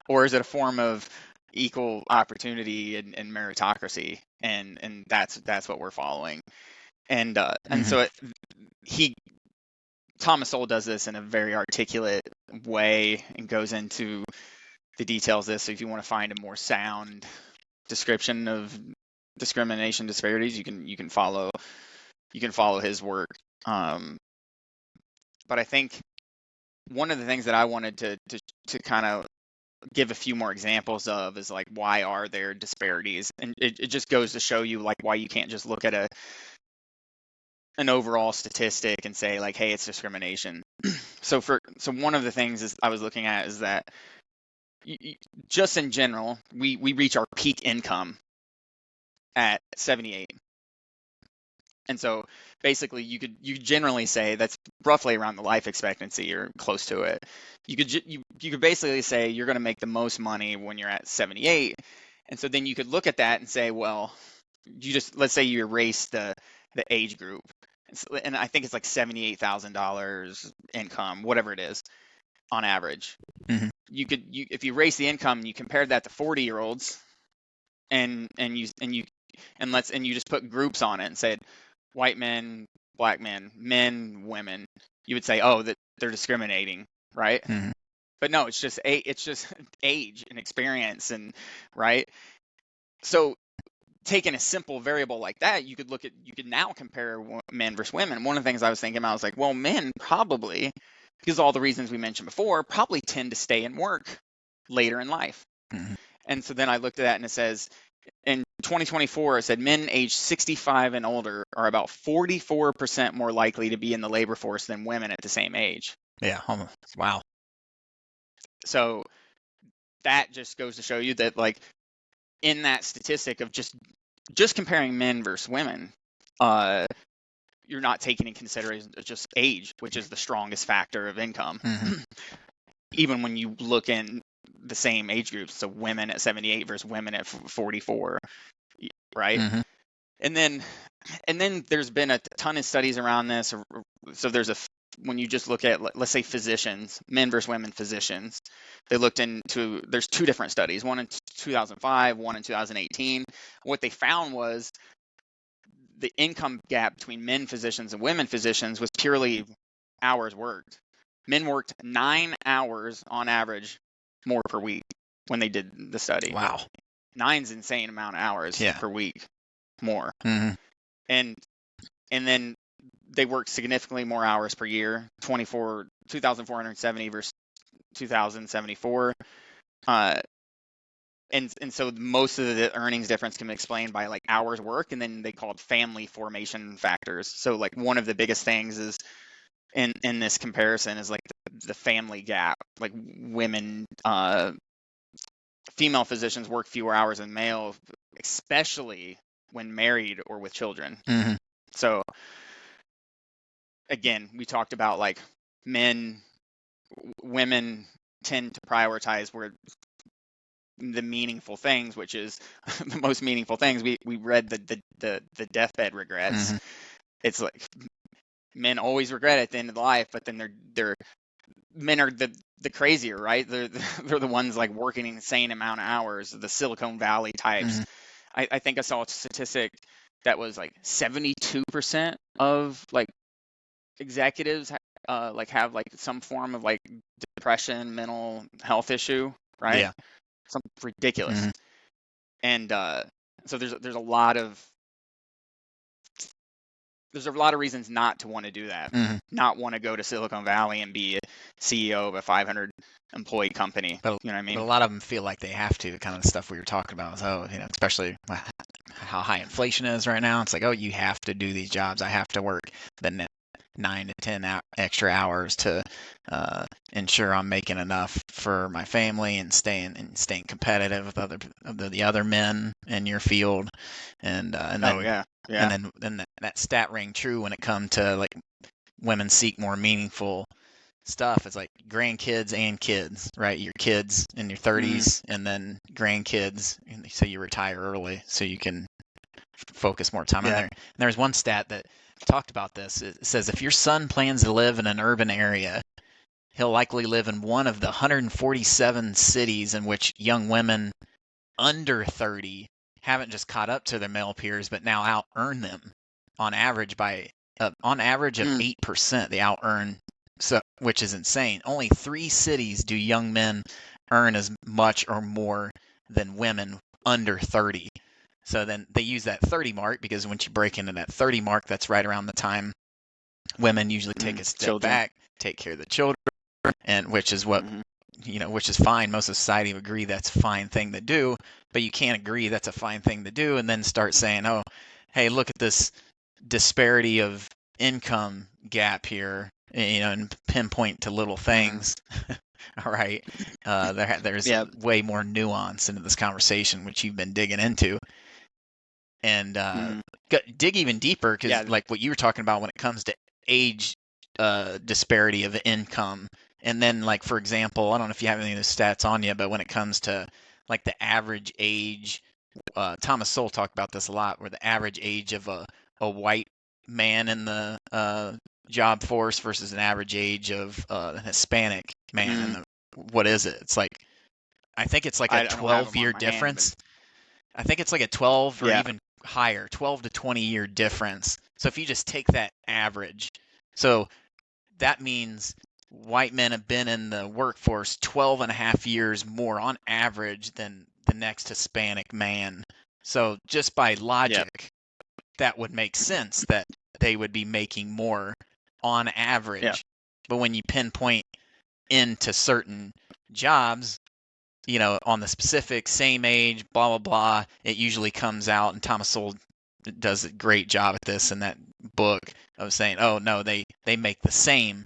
[SPEAKER 2] Or is it a form of equal opportunity and meritocracy? And that's what we're following. And so Thomas Sowell does this in a very articulate way and goes into the details of this. So if you want to find a more sound description of discrimination disparities, you can follow his work. But I think one of the things that I wanted to kind of give a few more examples of is like, why are there disparities? And it just goes to show you like why you can't just look at an overall statistic and say like, hey, it's discrimination. So one of the things I was looking at is that just in general, we reach our peak income at 78. And so basically you generally say that's roughly around the life expectancy or close to it. You could basically say you're going to make the most money when you're at 78. And so then you could look at that and say, well, let's say you erase the age group. And I think it's like $78,000 income, whatever it is, on average.
[SPEAKER 3] Mm-hmm.
[SPEAKER 2] If you erase the income, you compare that to 40-year-olds, and you just put groups on it and said white men, black men, men, women, you would say, oh, that they're discriminating, right?
[SPEAKER 3] Mm-hmm.
[SPEAKER 2] But no, it's just age and experience, and right. So taking a simple variable like that, you could now compare men versus women. One of the things I was thinking about was like, well, men probably, because of all the reasons we mentioned before, probably tend to stay in work later in life.
[SPEAKER 3] Mm-hmm.
[SPEAKER 2] And so then I looked at that and it says in 2024, it said men aged 65 and older are about 44% more likely to be in the labor force than women at the same age.
[SPEAKER 3] Yeah. Wow.
[SPEAKER 2] So that just goes to show you that like in that statistic of just comparing men versus women, you're not taking in consideration just age, which is the strongest factor of income.
[SPEAKER 3] Mm-hmm.
[SPEAKER 2] Even when you look in the same age groups, so women at 78 versus women at 44, right?
[SPEAKER 3] Mm-hmm.
[SPEAKER 2] And then there's been a ton of studies around this. So when you just look at, let's say, physicians, men versus women physicians, they looked into, there's two different studies, one in 2005, one in 2018. What they found was the income gap between men physicians and women physicians was purely hours worked. Men worked 9 hours on average more per week when they did the study.
[SPEAKER 3] Wow.
[SPEAKER 2] 9's insane amount of hours per week more.
[SPEAKER 3] Mm-hmm.
[SPEAKER 2] And then they worked significantly more hours per year, 2,470 versus 2,074. And so most of the earnings difference can be explained by like hours work, and then they call it family formation factors. So like one of the biggest things is in this comparison is like the family gap. Like women, female physicians work fewer hours than male, especially when married or with children.
[SPEAKER 3] Mm-hmm.
[SPEAKER 2] So again, we talked about like women tend to prioritize where the meaningful things, which is the most meaningful things. We read the deathbed regrets.
[SPEAKER 3] Mm-hmm.
[SPEAKER 2] It's like men always regret at the end of life, but then men are the crazier, right? They're the ones like working an insane amount of hours, the Silicon Valley types.
[SPEAKER 3] Mm-hmm.
[SPEAKER 2] I think I saw a statistic that was like 72% of like executives like have like some form of like depression, mental health issue, right?
[SPEAKER 3] Yeah.
[SPEAKER 2] Something ridiculous.
[SPEAKER 3] Mm-hmm.
[SPEAKER 2] And so there's a lot of reasons not to want to do that.
[SPEAKER 3] Mm-hmm.
[SPEAKER 2] Not want to go to Silicon Valley and be a CEO of a 500 employee company.
[SPEAKER 3] But,
[SPEAKER 2] you know what I mean?
[SPEAKER 3] But a lot of them feel like they have to, kind of the stuff we were talking about. So, especially how high inflation is right now. It's like, oh, you have to do these jobs. I have to work the 9 to 10 extra hours to ensure I'm making enough for my family and staying competitive with the other men in your field. And then,
[SPEAKER 2] yeah.
[SPEAKER 3] And then that stat rang true when it come to like women seek more meaningful stuff. It's like grandkids and kids, right? Your kids in your 30s and then grandkids, so you retire early so you can focus more time on there. And there's one stat that talked about this. It says if your son plans to live in an urban area, he'll likely live in one of the 147 cities in which young women under 30 haven't just caught up to their male peers, but now out-earn them. on average of 8%. They out earn, so which is insane. Only 3 cities do young men earn as much or more than women under 30. So then they use that 30 mark because once you break into that 30 mark, that's right around the time women usually take a step
[SPEAKER 2] Children.
[SPEAKER 3] back, take care of the children, and which is what which is fine. Most of society would agree that's a fine thing to do, but you can't agree that's a fine thing to do and then start saying, oh, hey, look at this disparity of income gap here, and pinpoint to little things. All right. There's way more nuance into this conversation, which you've been digging into. And dig even deeper, because like what you were talking about when it comes to age disparity of income. And then, like, for example, I don't know if you have any of the stats on you, but when it comes to like the average age, Thomas Sowell talked about this a lot, where the average age of a white man in the job force versus an average age of a Hispanic man in the, what is it? It's like, I think it's like a 12-year difference. I think it's like a 12 or even higher, 12 to 20-year difference. So if you just take that average, so that means white men have been in the workforce 12 and a half years more on average than the next Hispanic man. So just by logic, that would make sense that they would be making more on average. But when you pinpoint into certain jobs, on the specific same age, blah, blah, blah, it usually comes out, and Thomas Sowell does a great job at this in that book of saying, oh, no, they make the same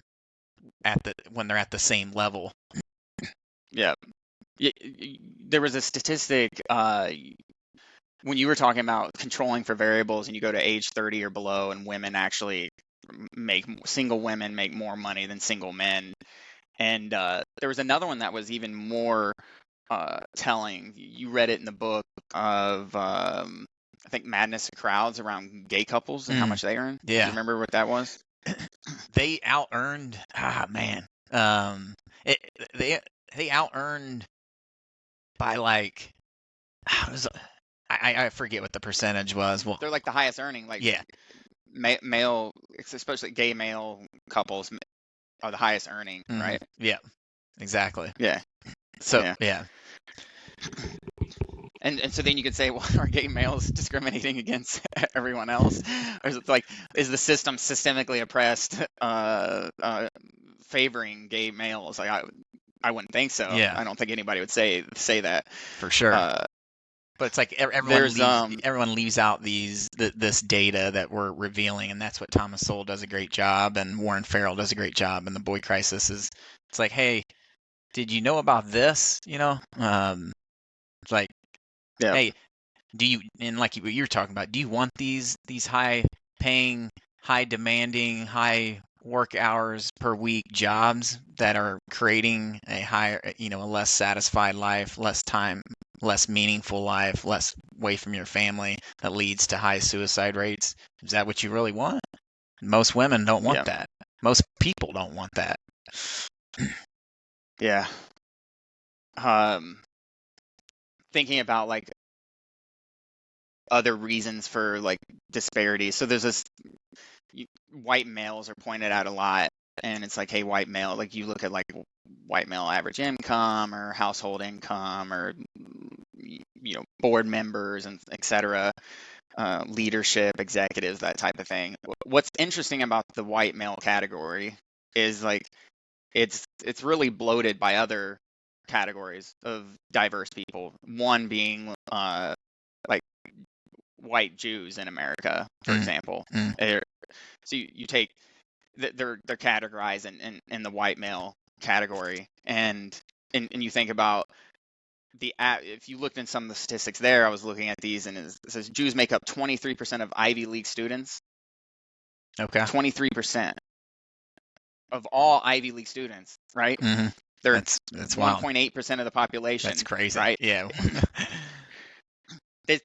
[SPEAKER 3] when they're at the same level.
[SPEAKER 2] Yeah. There was a statistic when you were talking about controlling for variables, and you go to age 30 or below, and women actually single women make more money than single men. And there was another one that was even more telling. You read it in the book of I think Madness of Crowds, around gay couples and how much they earn.
[SPEAKER 3] Yeah.
[SPEAKER 2] Do you remember what that was?
[SPEAKER 3] They out-earned, they out-earned by like, I forget what the percentage was. Well,
[SPEAKER 2] they're like the highest earning, like male, especially gay male couples are the highest earning, right?
[SPEAKER 3] Yeah, exactly.
[SPEAKER 2] Yeah.
[SPEAKER 3] So yeah.
[SPEAKER 2] And so then you could say, well, are gay males discriminating against everyone else? Or is it like, is the system systemically oppressed, favoring gay males? Like, I wouldn't think so.
[SPEAKER 3] Yeah.
[SPEAKER 2] I don't think anybody would say that.
[SPEAKER 3] For sure. But it's like everyone leaves out this data that we're revealing, and that's what Thomas Sowell does a great job, and Warren Farrell does a great job in The Boy Crisis. It's like, hey, did you know about this? It's like, hey, do you, and like what you're talking about, do you want these high paying, high demanding, high work hours per week jobs that are creating a higher, a less satisfied life, less time, less meaningful life, less away from your family, that leads to high suicide rates? Is that what you really want? Most women don't want that. Most people don't want that.
[SPEAKER 2] Yeah. Thinking about like other reasons for like disparities. So there's this, white males are pointed out a lot, and it's like, hey, white male, like you look at like white male average income or household income, or board members and etc., leadership, executives, that type of thing. What's interesting about the white male category is like it's really bloated by other categories of diverse people. One being like white Jews in America, for example. So you take they're categorized in the white male category, and you think about if you looked in some of the statistics there. I was looking at these, and it says Jews make up 23% of Ivy League students.
[SPEAKER 3] Okay.
[SPEAKER 2] 23% of all Ivy League students, right? That's 1.8% of the population.
[SPEAKER 3] That's crazy,
[SPEAKER 2] right?
[SPEAKER 3] Yeah.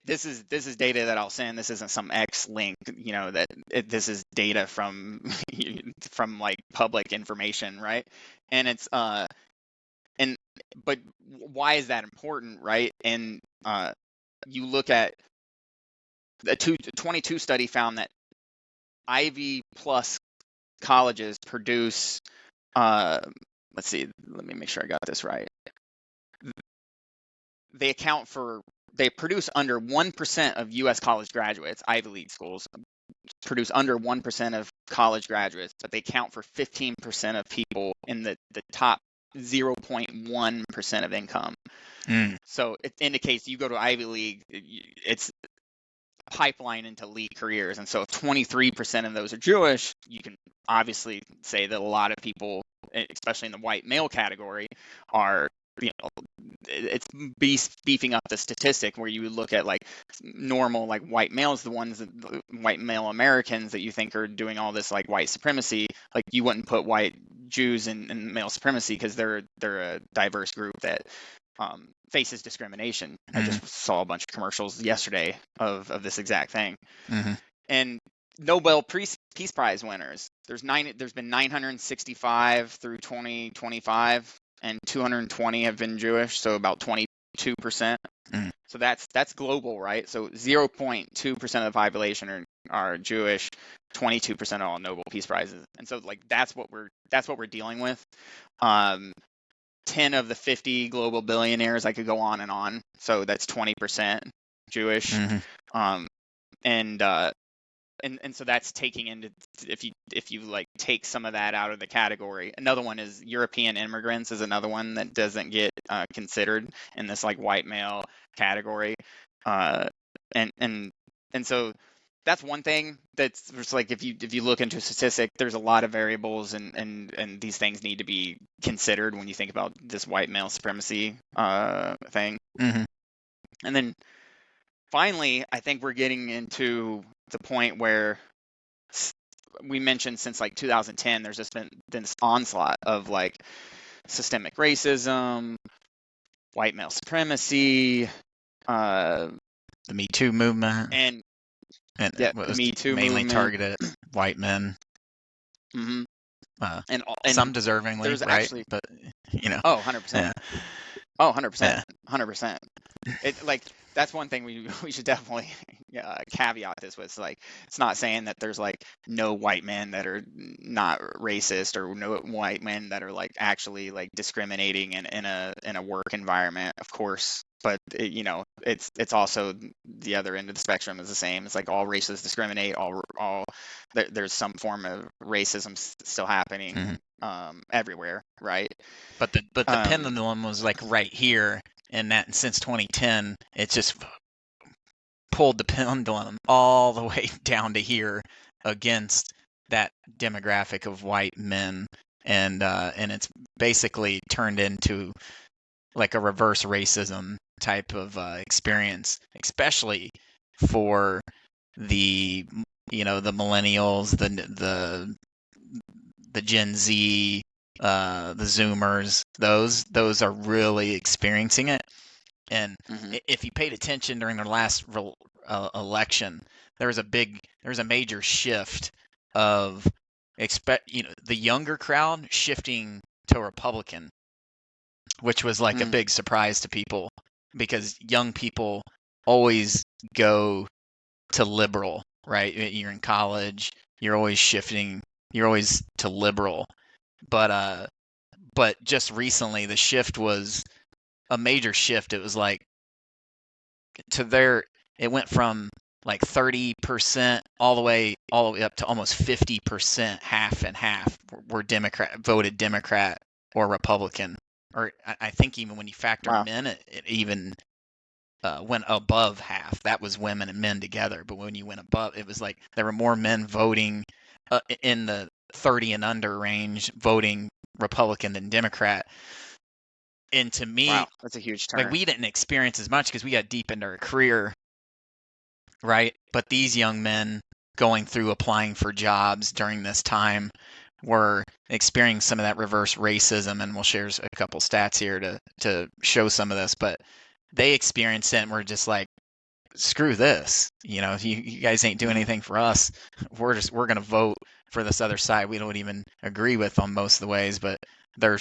[SPEAKER 2] This is data that I'll send. This isn't some X link, this is data from like public information, right? And it's but why is that important, right? And you look at the 22 study found that Ivy plus colleges produce, let's see, let me make sure I got this right. They produce under 1% of U.S. college graduates. Ivy League schools produce under 1% of college graduates, but they count for 15% of people in the top 0.1% of income. So it indicates you go to Ivy League, it's a pipeline into elite careers. And so if 23% of those are Jewish, you can obviously say that a lot of people, especially in the white male category, are, it's beefing up the statistic where you would look at like normal like white males, the ones that white male Americans that you think are doing all this like white supremacy, like you wouldn't put white Jews in male supremacy because they're a diverse group that faces discrimination. I just saw a bunch of commercials yesterday of this exact thing. And Nobel Peace Prize winners, there's been 965 through 2025, and 220 have been Jewish, so about 22%. So that's global, right? So 0.2% of the population are Jewish, 22% of all Nobel Peace Prizes, and so like that's what we're dealing with. 10 of the 50 global billionaires, I could go on and on. So that's 20% Jewish, and so that's taking into, if you like take some of that out of the category. Another one is European immigrants is another one that doesn't get considered in this like white male category, and so that's one thing that's just like if you look into a statistic, there's a lot of variables and these things need to be considered when you think about this white male supremacy thing. And then finally, I think we're getting into the point where we mentioned since like 2010, there's just been this onslaught of like systemic racism, white male supremacy,
[SPEAKER 3] the Me Too movement,
[SPEAKER 2] and
[SPEAKER 3] the Me Too mainly movement targeted white men. And some deservingly, right?
[SPEAKER 2] Actually,
[SPEAKER 3] but
[SPEAKER 2] 100%.
[SPEAKER 3] Yeah.
[SPEAKER 2] 100%. 100%. It like that's one thing we should definitely caveat this with. Like, it's not saying that there's like no white men that are not racist or no white men that are like actually like discriminating in a work environment, of course. But it's also the other end of the spectrum is the same. It's like all races discriminate. There's some form of racism still happening everywhere, right?
[SPEAKER 3] But the pendulum was like right here, and that since 2010, it's just pulled the pendulum all the way down to here against that demographic of white men, and it's basically turned into like a reverse racism type of experience, especially for the the millennials, the Gen Z, the Zoomers. Those are really experiencing it. And if you paid attention during the last election, there was a major shift of the younger crowd shifting to Republican, which was like a big surprise to people because young people always go to liberal, right? You're in college, you're always shifting, you're always to liberal. But just recently the shift was a major shift. It was like it went from like 30% all the way up to almost 50%, half and half were voted Democrat or Republican. Or I think even when you factor them in, it even went above half. That was women and men together. But when you went above, it was like there were more men voting in the 30 and under range voting Republican than Democrat. And to me,
[SPEAKER 2] that's a huge turn.
[SPEAKER 3] Like, we didn't experience as much because we got deep into our career, right? But these young men going through applying for jobs during this time were experiencing some of that reverse racism, and we'll share a couple stats here to show some of this. But they experienced it and were just like, screw this, you guys ain't doing anything for us. We're going to vote for this other side we don't even agree with on most of the ways, but they're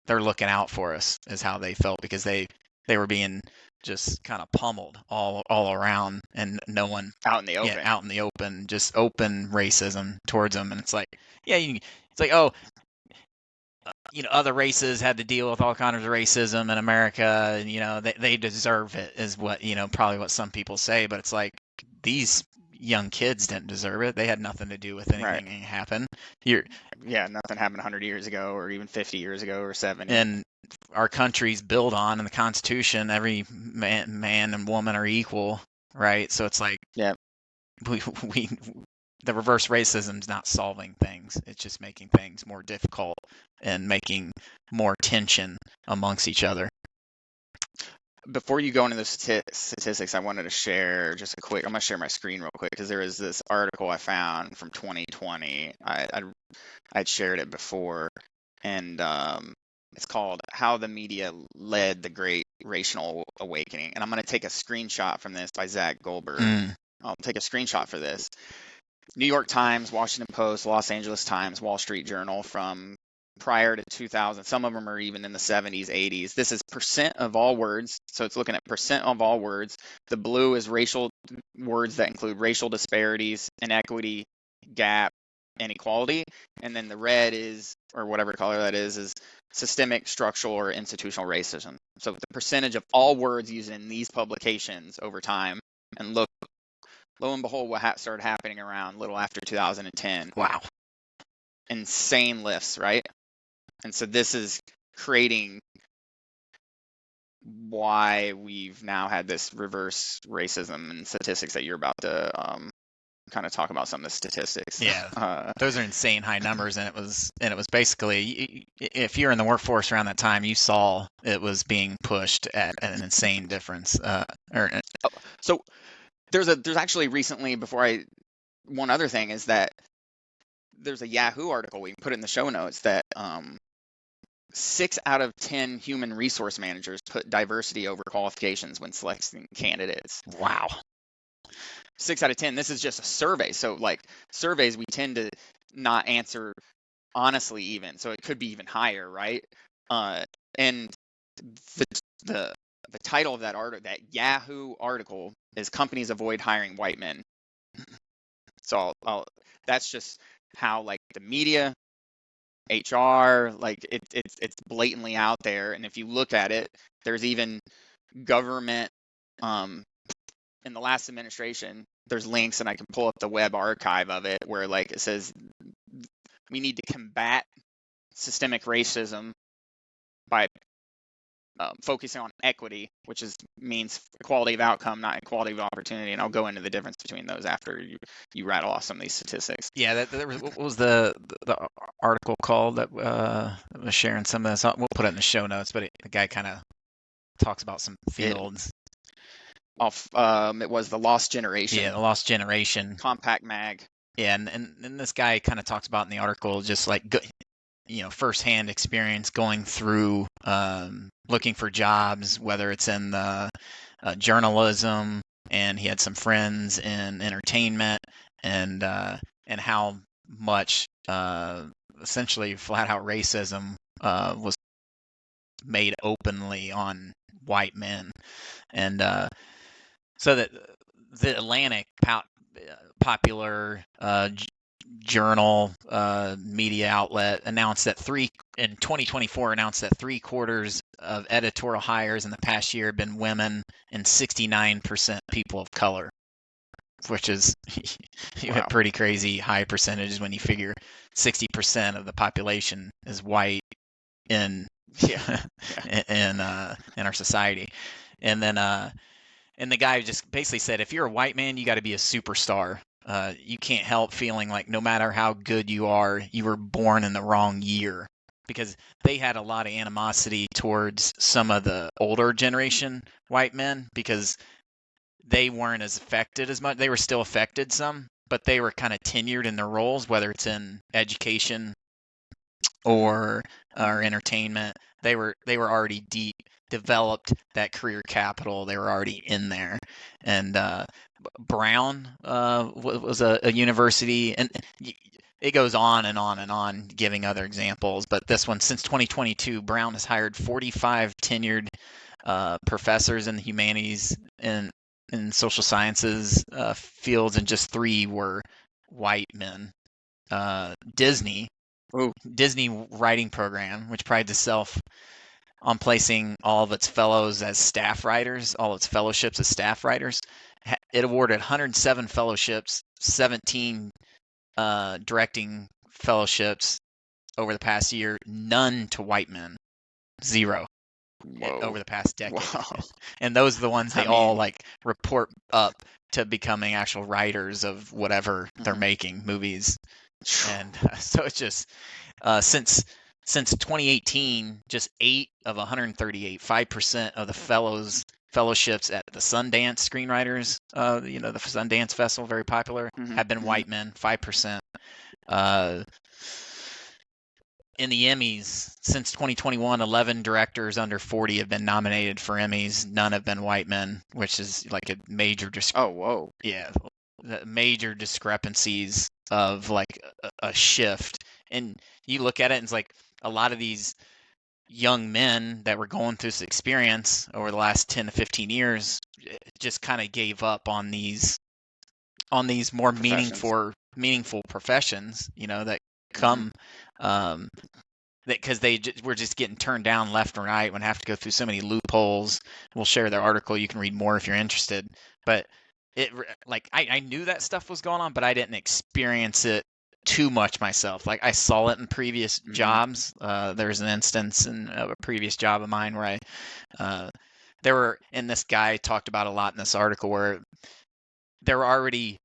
[SPEAKER 3] looking out for us, is how they felt, because they were being just kind of pummeled all around, and no one
[SPEAKER 2] out in the open.
[SPEAKER 3] out in the open, just open racism towards them. And it's like, it's like, oh, other races had to deal with all kinds of racism in America, and they deserve it, is what probably what some people say. But it's like, these young kids didn't deserve it. They had nothing to do with anything that happened.
[SPEAKER 2] Nothing happened 100 years ago, or even 50 years ago, or 70.
[SPEAKER 3] And our country's built on, in the Constitution, every man and woman are equal, right? So it's like, we the reverse racism is not solving things. It's just making things more difficult and making more tension amongst each other.
[SPEAKER 2] Before you go into the statistics, I wanted to share just a quick. I'm going to share my screen real quick, because there is this article I found from 2020. I'd shared it before, and it's called "How the Media Led the Great Racial Awakening." And I'm going to take a screenshot from this by Zach Goldberg. I'll take a screenshot for this. New York Times, Washington Post, Los Angeles Times, Wall Street Journal from prior to 2000. Some of them are even in the 70s, 80s. This is percent of all words. So it's looking at percent of all words. The blue is racial words that include racial disparities, inequity, gap, inequality. And then the red is, or whatever color that is systemic, structural, or institutional racism. So the percentage of all words used in these publications over time. And lo and behold, what started happening around a little after 2010.
[SPEAKER 3] Wow.
[SPEAKER 2] Insane lifts, right? And so this is creating why we've now had this reverse racism and statistics that you're about to kind of talk about some of the statistics.
[SPEAKER 3] Yeah, those are insane high numbers, and it was basically, if you're in the workforce around that time, you saw it was being pushed at an insane difference.
[SPEAKER 2] So there's actually recently, one other thing is that there's a Yahoo article, we can put it in the show notes, that 6 out of 10 human resource managers put diversity over qualifications when selecting candidates.
[SPEAKER 3] Wow.
[SPEAKER 2] 6 out of 10. This is just a survey. So like surveys, we tend to not answer honestly even. So it could be even higher, right? And the title of that article, that Yahoo article, is "Companies Avoid Hiring White Men." So that's just how, like, the media, HR, like it's blatantly out there. And if you look at it, there's even government in the last administration, there's links, and I can pull up the web archive of it, where like it says we need to combat systemic racism by focusing on equity, which means equality of outcome, not equality of opportunity. And I'll go into the difference between those after you rattle off some of these statistics.
[SPEAKER 3] Yeah, what was the article called that was sharing some of this? We'll put it in the show notes, but the guy kind of talks about some fields.
[SPEAKER 2] It was The Lost Generation.
[SPEAKER 3] Yeah, The Lost Generation.
[SPEAKER 2] Compact Mag.
[SPEAKER 3] Yeah, and this guy kind of talks about in the article just like firsthand experience going through looking for jobs, whether it's in the journalism, and he had some friends in entertainment, and how much essentially flat out racism was made openly on white men. And so that the Atlantic popular journal media outlet announced that in 2024 announced that 3/4 of editorial hires in the past year have been women and 69% people of color, which is a pretty crazy high percentage when you figure 60% of the population is white in our society. And then and the guy just basically said, if you're a white man, you got to be a superstar. You can't help feeling like no matter how good you are, you were born in the wrong year, because they had a lot of animosity towards some of the older generation white men, because they weren't as affected as much. They were still affected some, but they were kind of tenured in their roles, whether it's in education or entertainment. They were already deep developed that career capital. They were already in there. And Brown was a university, and it goes on and on and on, giving other examples. But this one, since 2022, Brown has hired 45 tenured professors in the humanities and in social sciences fields, and just 3 were white men. Disney writing program, which prides itself on placing all of its fellows as staff writers, all its fellowships as staff writers. It awarded 107 fellowships, 17 directing fellowships over the past year, none to white men, 0 over the past decade.
[SPEAKER 2] Wow.
[SPEAKER 3] And those are the ones they all
[SPEAKER 2] mean,
[SPEAKER 3] like report up to becoming actual writers of whatever they're making, movies. And so it's just since 2018, just 8 of 138, 5% of the fellowships at the Sundance Screenwriters, the Sundance Festival, very popular, have been white men, 5%. In the Emmys, since 2021, 11 directors under 40 have been nominated for Emmys. None have been white men, which is like a major major discrepancies of like a shift. And you look at it and it's like a lot of these young men that were going through this experience over the last 10 to 15 years just kind of gave up on these more meaningful professions, that come because were just getting turned down left and right and have to go through so many loopholes. We'll share their article. You can read more if you're interested. But I knew that stuff was going on, but I didn't experience it too much myself. Like I saw it in previous jobs. There's an instance in a previous job of mine where and this guy talked about a lot in this article where there were already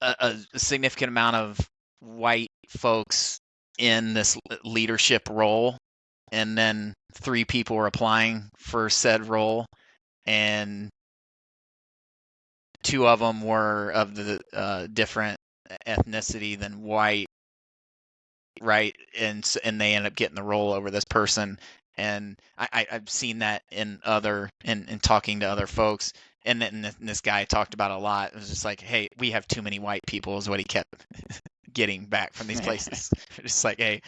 [SPEAKER 3] a significant amount of white folks in this leadership role, and then 3 people were applying for said role, and 2 of them were of the different ethnicity than white, right? And they end up getting the role over this person. And I've seen that in talking to other folks. And then this guy talked about a lot. It was just like, hey, we have too many white people is what he kept getting back from these places. Just like, hey,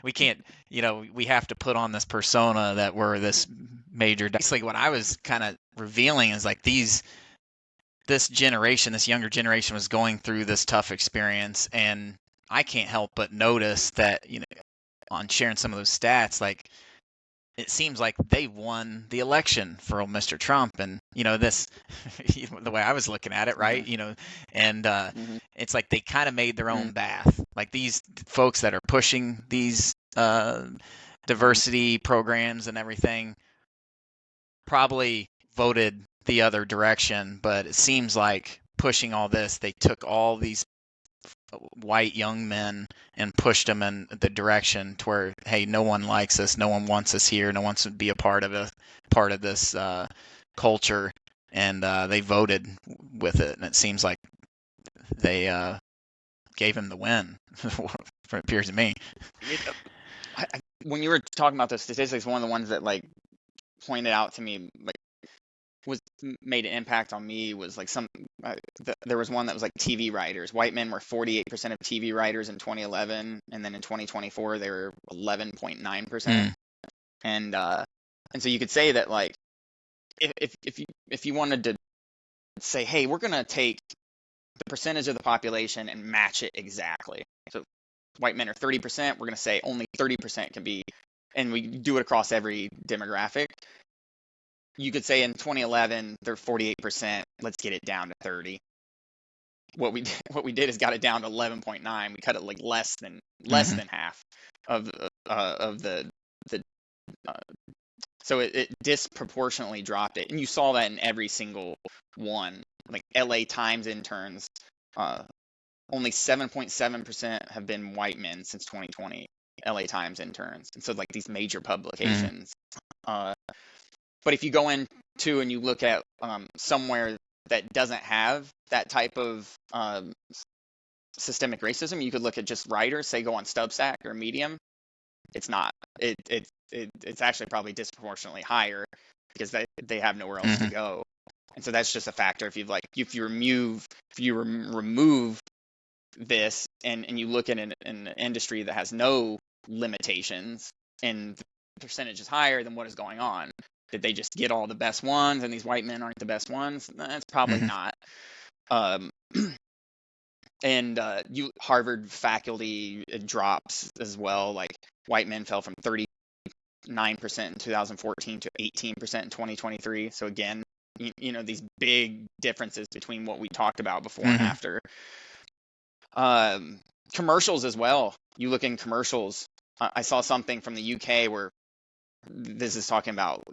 [SPEAKER 3] we can't, we have to put on this persona that we're this major. It's like what I was kind of revealing is like this younger generation was going through this tough experience, and I can't help but notice that, on sharing some of those stats, like it seems like they won the election for old Mr. Trump, and this the way I was looking at it, right? And it's like they kind of made their own path. Like these folks that are pushing these diversity programs and everything probably voted the other direction, but it seems like pushing all this, they took all these white young men and pushed them in the direction to where, hey, no one likes us, no one wants us here, no one wants to be a part of this culture, and they voted with it, and it seems like they gave him the win. It appears to me.
[SPEAKER 2] When you were talking about the statistics, one of the ones that like pointed out to me made an impact on me was like there was one that was like TV writers. White men were 48% of TV writers in 2011, and then in 2024 they were 11.9%. And so you could say that like if you wanted to say, hey, we're gonna take the percentage of the population and match it exactly. So white men are 30%. We're gonna say only 30% can be, and we do it across every demographic. You could say in 2011 they're 48%. Let's get it down to 30. What we did is got it down to 11.9. We cut it like less than half of the so it disproportionately dropped it, and you saw that in every single one. Like LA Times interns, only 7.7% have been white men since 2020. LA Times interns, and so like these major publications. But if you go into and you look at somewhere that doesn't have that type of systemic racism, you could look at just writers, say go on Substack or Medium. It's not. It's actually probably disproportionately higher because they have nowhere else to go. And so that's just a factor. If you remove this and you look at an industry that has no limitations, and percentage is higher, then what is going on? Did they just get all the best ones and these white men aren't the best ones? That's probably not. Um, and Harvard faculty drops as well. Like white men fell from 39% in 2014 to 18% in 2023. So again, you know, these big differences between what we talked about before and after. Commercials as well. You look in commercials. I saw something from the UK where this is talking about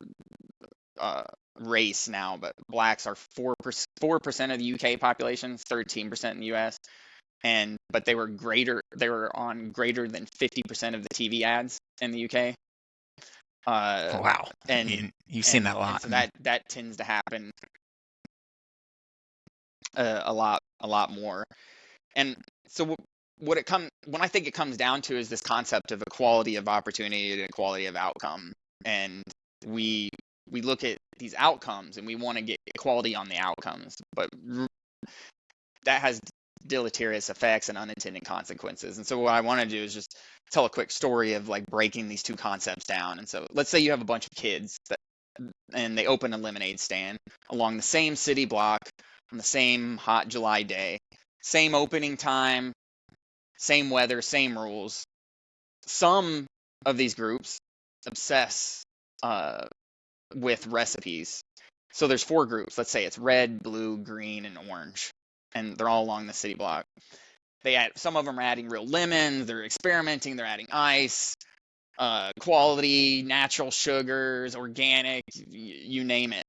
[SPEAKER 2] race now, but blacks are 4% of the UK population, 13% in the US, but they were on greater than 50% of the TV ads in the UK.
[SPEAKER 3] Wow,
[SPEAKER 2] and
[SPEAKER 3] you've seen that a lot.
[SPEAKER 2] And so that tends to happen a lot more. And so when I think it comes down to is this concept of equality of opportunity and equality of outcome. And we look at these outcomes and we want to get equality on the outcomes, but that has deleterious effects and unintended consequences. And so what I want to do is just tell a quick story of like breaking these two concepts down. And so let's say you have a bunch of kids and they open a lemonade stand along the same city block on the same hot July day, same opening time, same weather, same rules. Some of these groups obsess with recipes. So there's 4 groups. Let's say it's red, blue, green, and orange, and they're all along the city block. Some of them are adding real lemons. They're experimenting. They're adding ice, quality, natural sugars, organic, you name it.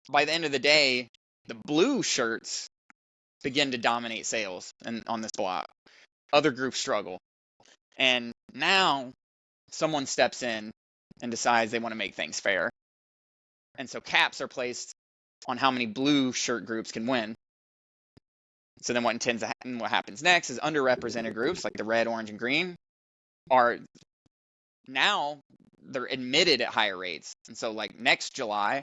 [SPEAKER 2] By the end of the day, the blue shirts begin to dominate sales on this block. Other groups struggle. And now someone steps in and decides they want to make things fair. And so caps are placed on how many blue shirt groups can win. So then what happens next is underrepresented groups like the red, orange, and green are now they're admitted at higher rates. And so like next July,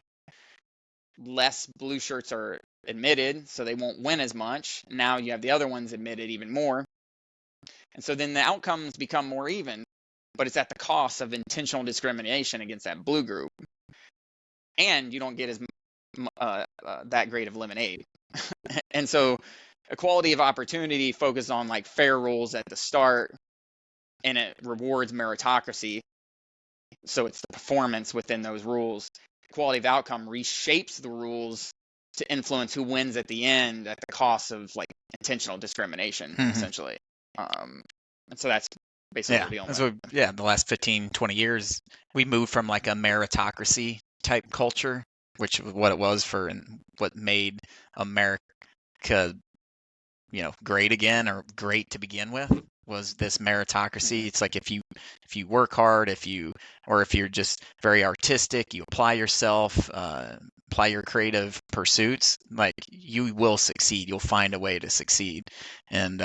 [SPEAKER 2] less blue shirts are admitted, so they won't win as much. Now you have the other ones admitted even more. And so then the outcomes become more even, but it's at the cost of intentional discrimination against that blue group. And you don't get as that great of lemonade. And so equality of opportunity focuses on like fair rules at the start, and it rewards meritocracy. So it's the performance within those rules. Equality of outcome reshapes the rules to influence who wins at the end at the cost of like intentional discrimination, essentially. And so that's basically what we're dealing with.
[SPEAKER 3] So the last 15, 20 years, we moved from like a meritocracy type culture, which was what it was for and what made America, great again, or great to begin with, was this meritocracy. It's like if you work hard, if you're just very artistic, you apply yourself, apply your creative pursuits, like you will succeed. You'll find a way to succeed. And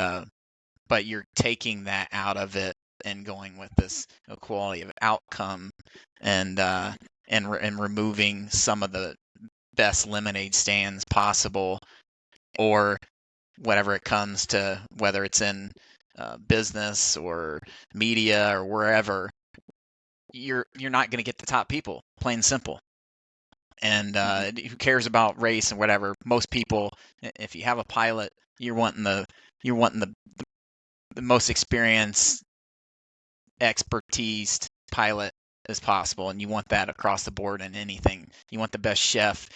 [SPEAKER 3] but you're taking that out of it and going with this equality of outcome, and removing some of the best lemonade stands possible, or whatever it comes to, whether it's in business or media or wherever, you're not going to get the top people, plain and simple. And who cares about race and whatever? Most people, if you have a pilot, you're wanting the most experienced, expertise pilot as possible, and you want that across the board in anything. You want the best chef.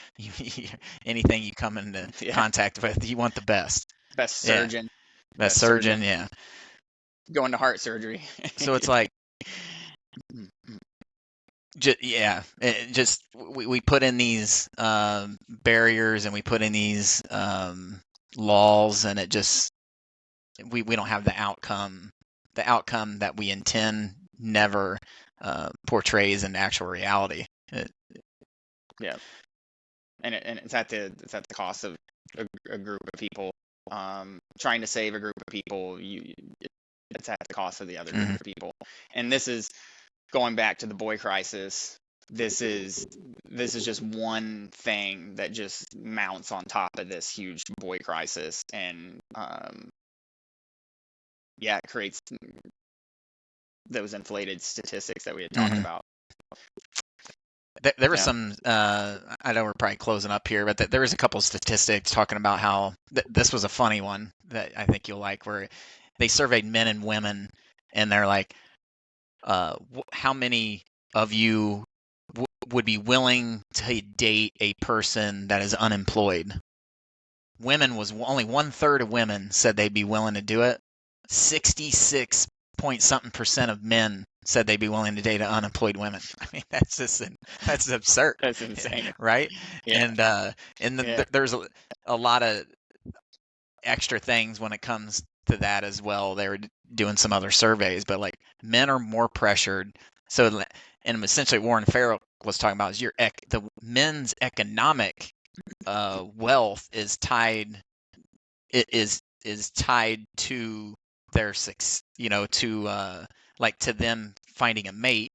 [SPEAKER 3] Anything you come into contact with, you want the best.
[SPEAKER 2] Best surgeon.
[SPEAKER 3] Best surgeon, yeah.
[SPEAKER 2] Going to heart surgery.
[SPEAKER 3] So it's like, we put in these barriers, and we put in these laws, and it just, we don't have the outcome. The outcome that we intend never portrays in actual reality.
[SPEAKER 2] Yeah, and it's at the cost of a group of people. Trying to save a group of people, it's at the cost of the other group of people. And this is going back to the boy crisis. This is just one thing that just mounts on top of this huge boy crisis, and it creates those inflated statistics that we had talked about.
[SPEAKER 3] There was
[SPEAKER 2] Yeah.
[SPEAKER 3] some, I know we're probably closing up here, but there was a couple of statistics talking about how this was a funny one that I think you'll like, where they surveyed men and women, and they're like, how many of you would be willing to date a person that is unemployed? Women was only 1/3 of women said they'd be willing to do it. 66 point something percent of men said they'd be willing to date unemployed women. I mean, that's absurd.
[SPEAKER 2] That's insane.
[SPEAKER 3] Right?
[SPEAKER 2] Yeah.
[SPEAKER 3] And there's a lot of extra things when it comes to that as well. They were doing some other surveys, but like men are more pressured. So, and essentially Warren Farrell was talking about is the men's economic wealth is tied tied to their success, to like to them finding a mate.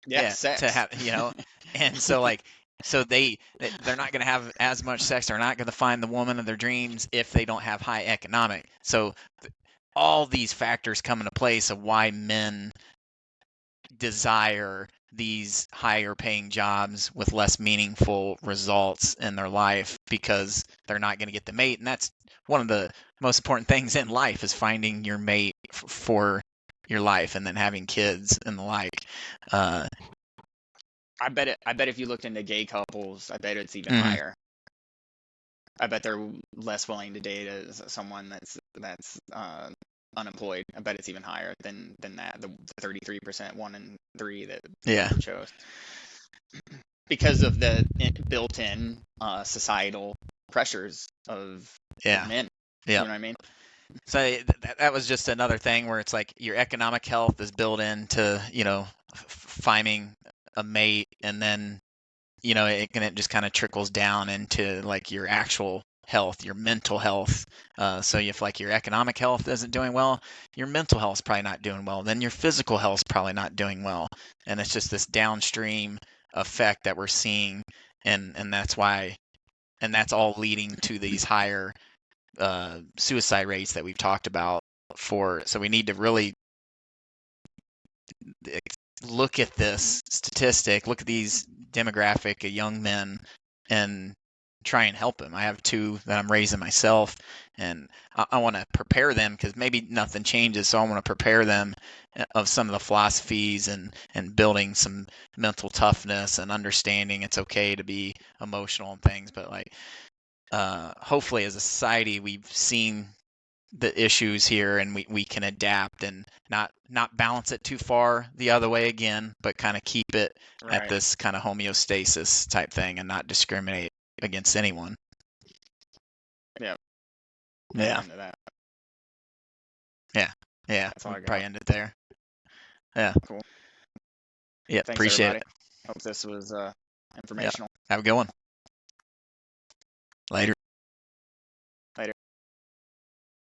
[SPEAKER 2] Yeah, sex.
[SPEAKER 3] To have, and so like so they're not going to have as much sex. They're not going to find the woman of their dreams if they don't have high economic. So all these factors come into place of why men desire these higher paying jobs with less meaningful results in their life, because they're not going to get the mate. And that's one of the most important things in life, is finding your mate for your life, and then having kids and the like.
[SPEAKER 2] I bet if you looked into gay couples, I bet it's even higher. I bet they're less willing to date someone that's unemployed. I bet it's even higher than that. The 33%, 1 in 3 that chose, because of the built-in societal pressures of men. You know what I mean?
[SPEAKER 3] So that was just another thing where it's like your economic health is built into, finding a mate, and then, it just kind of trickles down into like your actual health, your mental health. So if like your economic health isn't doing well, your mental health's probably not doing well. Then your physical health's probably not doing well. And it's just this downstream effect that we're seeing, and that's why, and that's all leading to these higher suicide rates that we've talked about. So we need to really look at this statistic, look at these demographic of young men, and try and help them. I have 2 that I'm raising myself, and I want to prepare them, because maybe nothing changes, so I want to prepare them of some of the philosophies and building some mental toughness and understanding it's okay to be emotional and things. But like, hopefully as a society we've seen the issues here, and we can adapt and not balance it too far the other way again, but kind of keep it at this kind of homeostasis type thing, and not discriminate against anyone. Yeah. Yeah. We'll probably end it there. Yeah.
[SPEAKER 2] Cool.
[SPEAKER 3] Yeah.
[SPEAKER 2] Thanks,
[SPEAKER 3] Appreciate
[SPEAKER 2] everybody.
[SPEAKER 3] it.
[SPEAKER 2] Hope this was informational.
[SPEAKER 3] Have a good one. Later.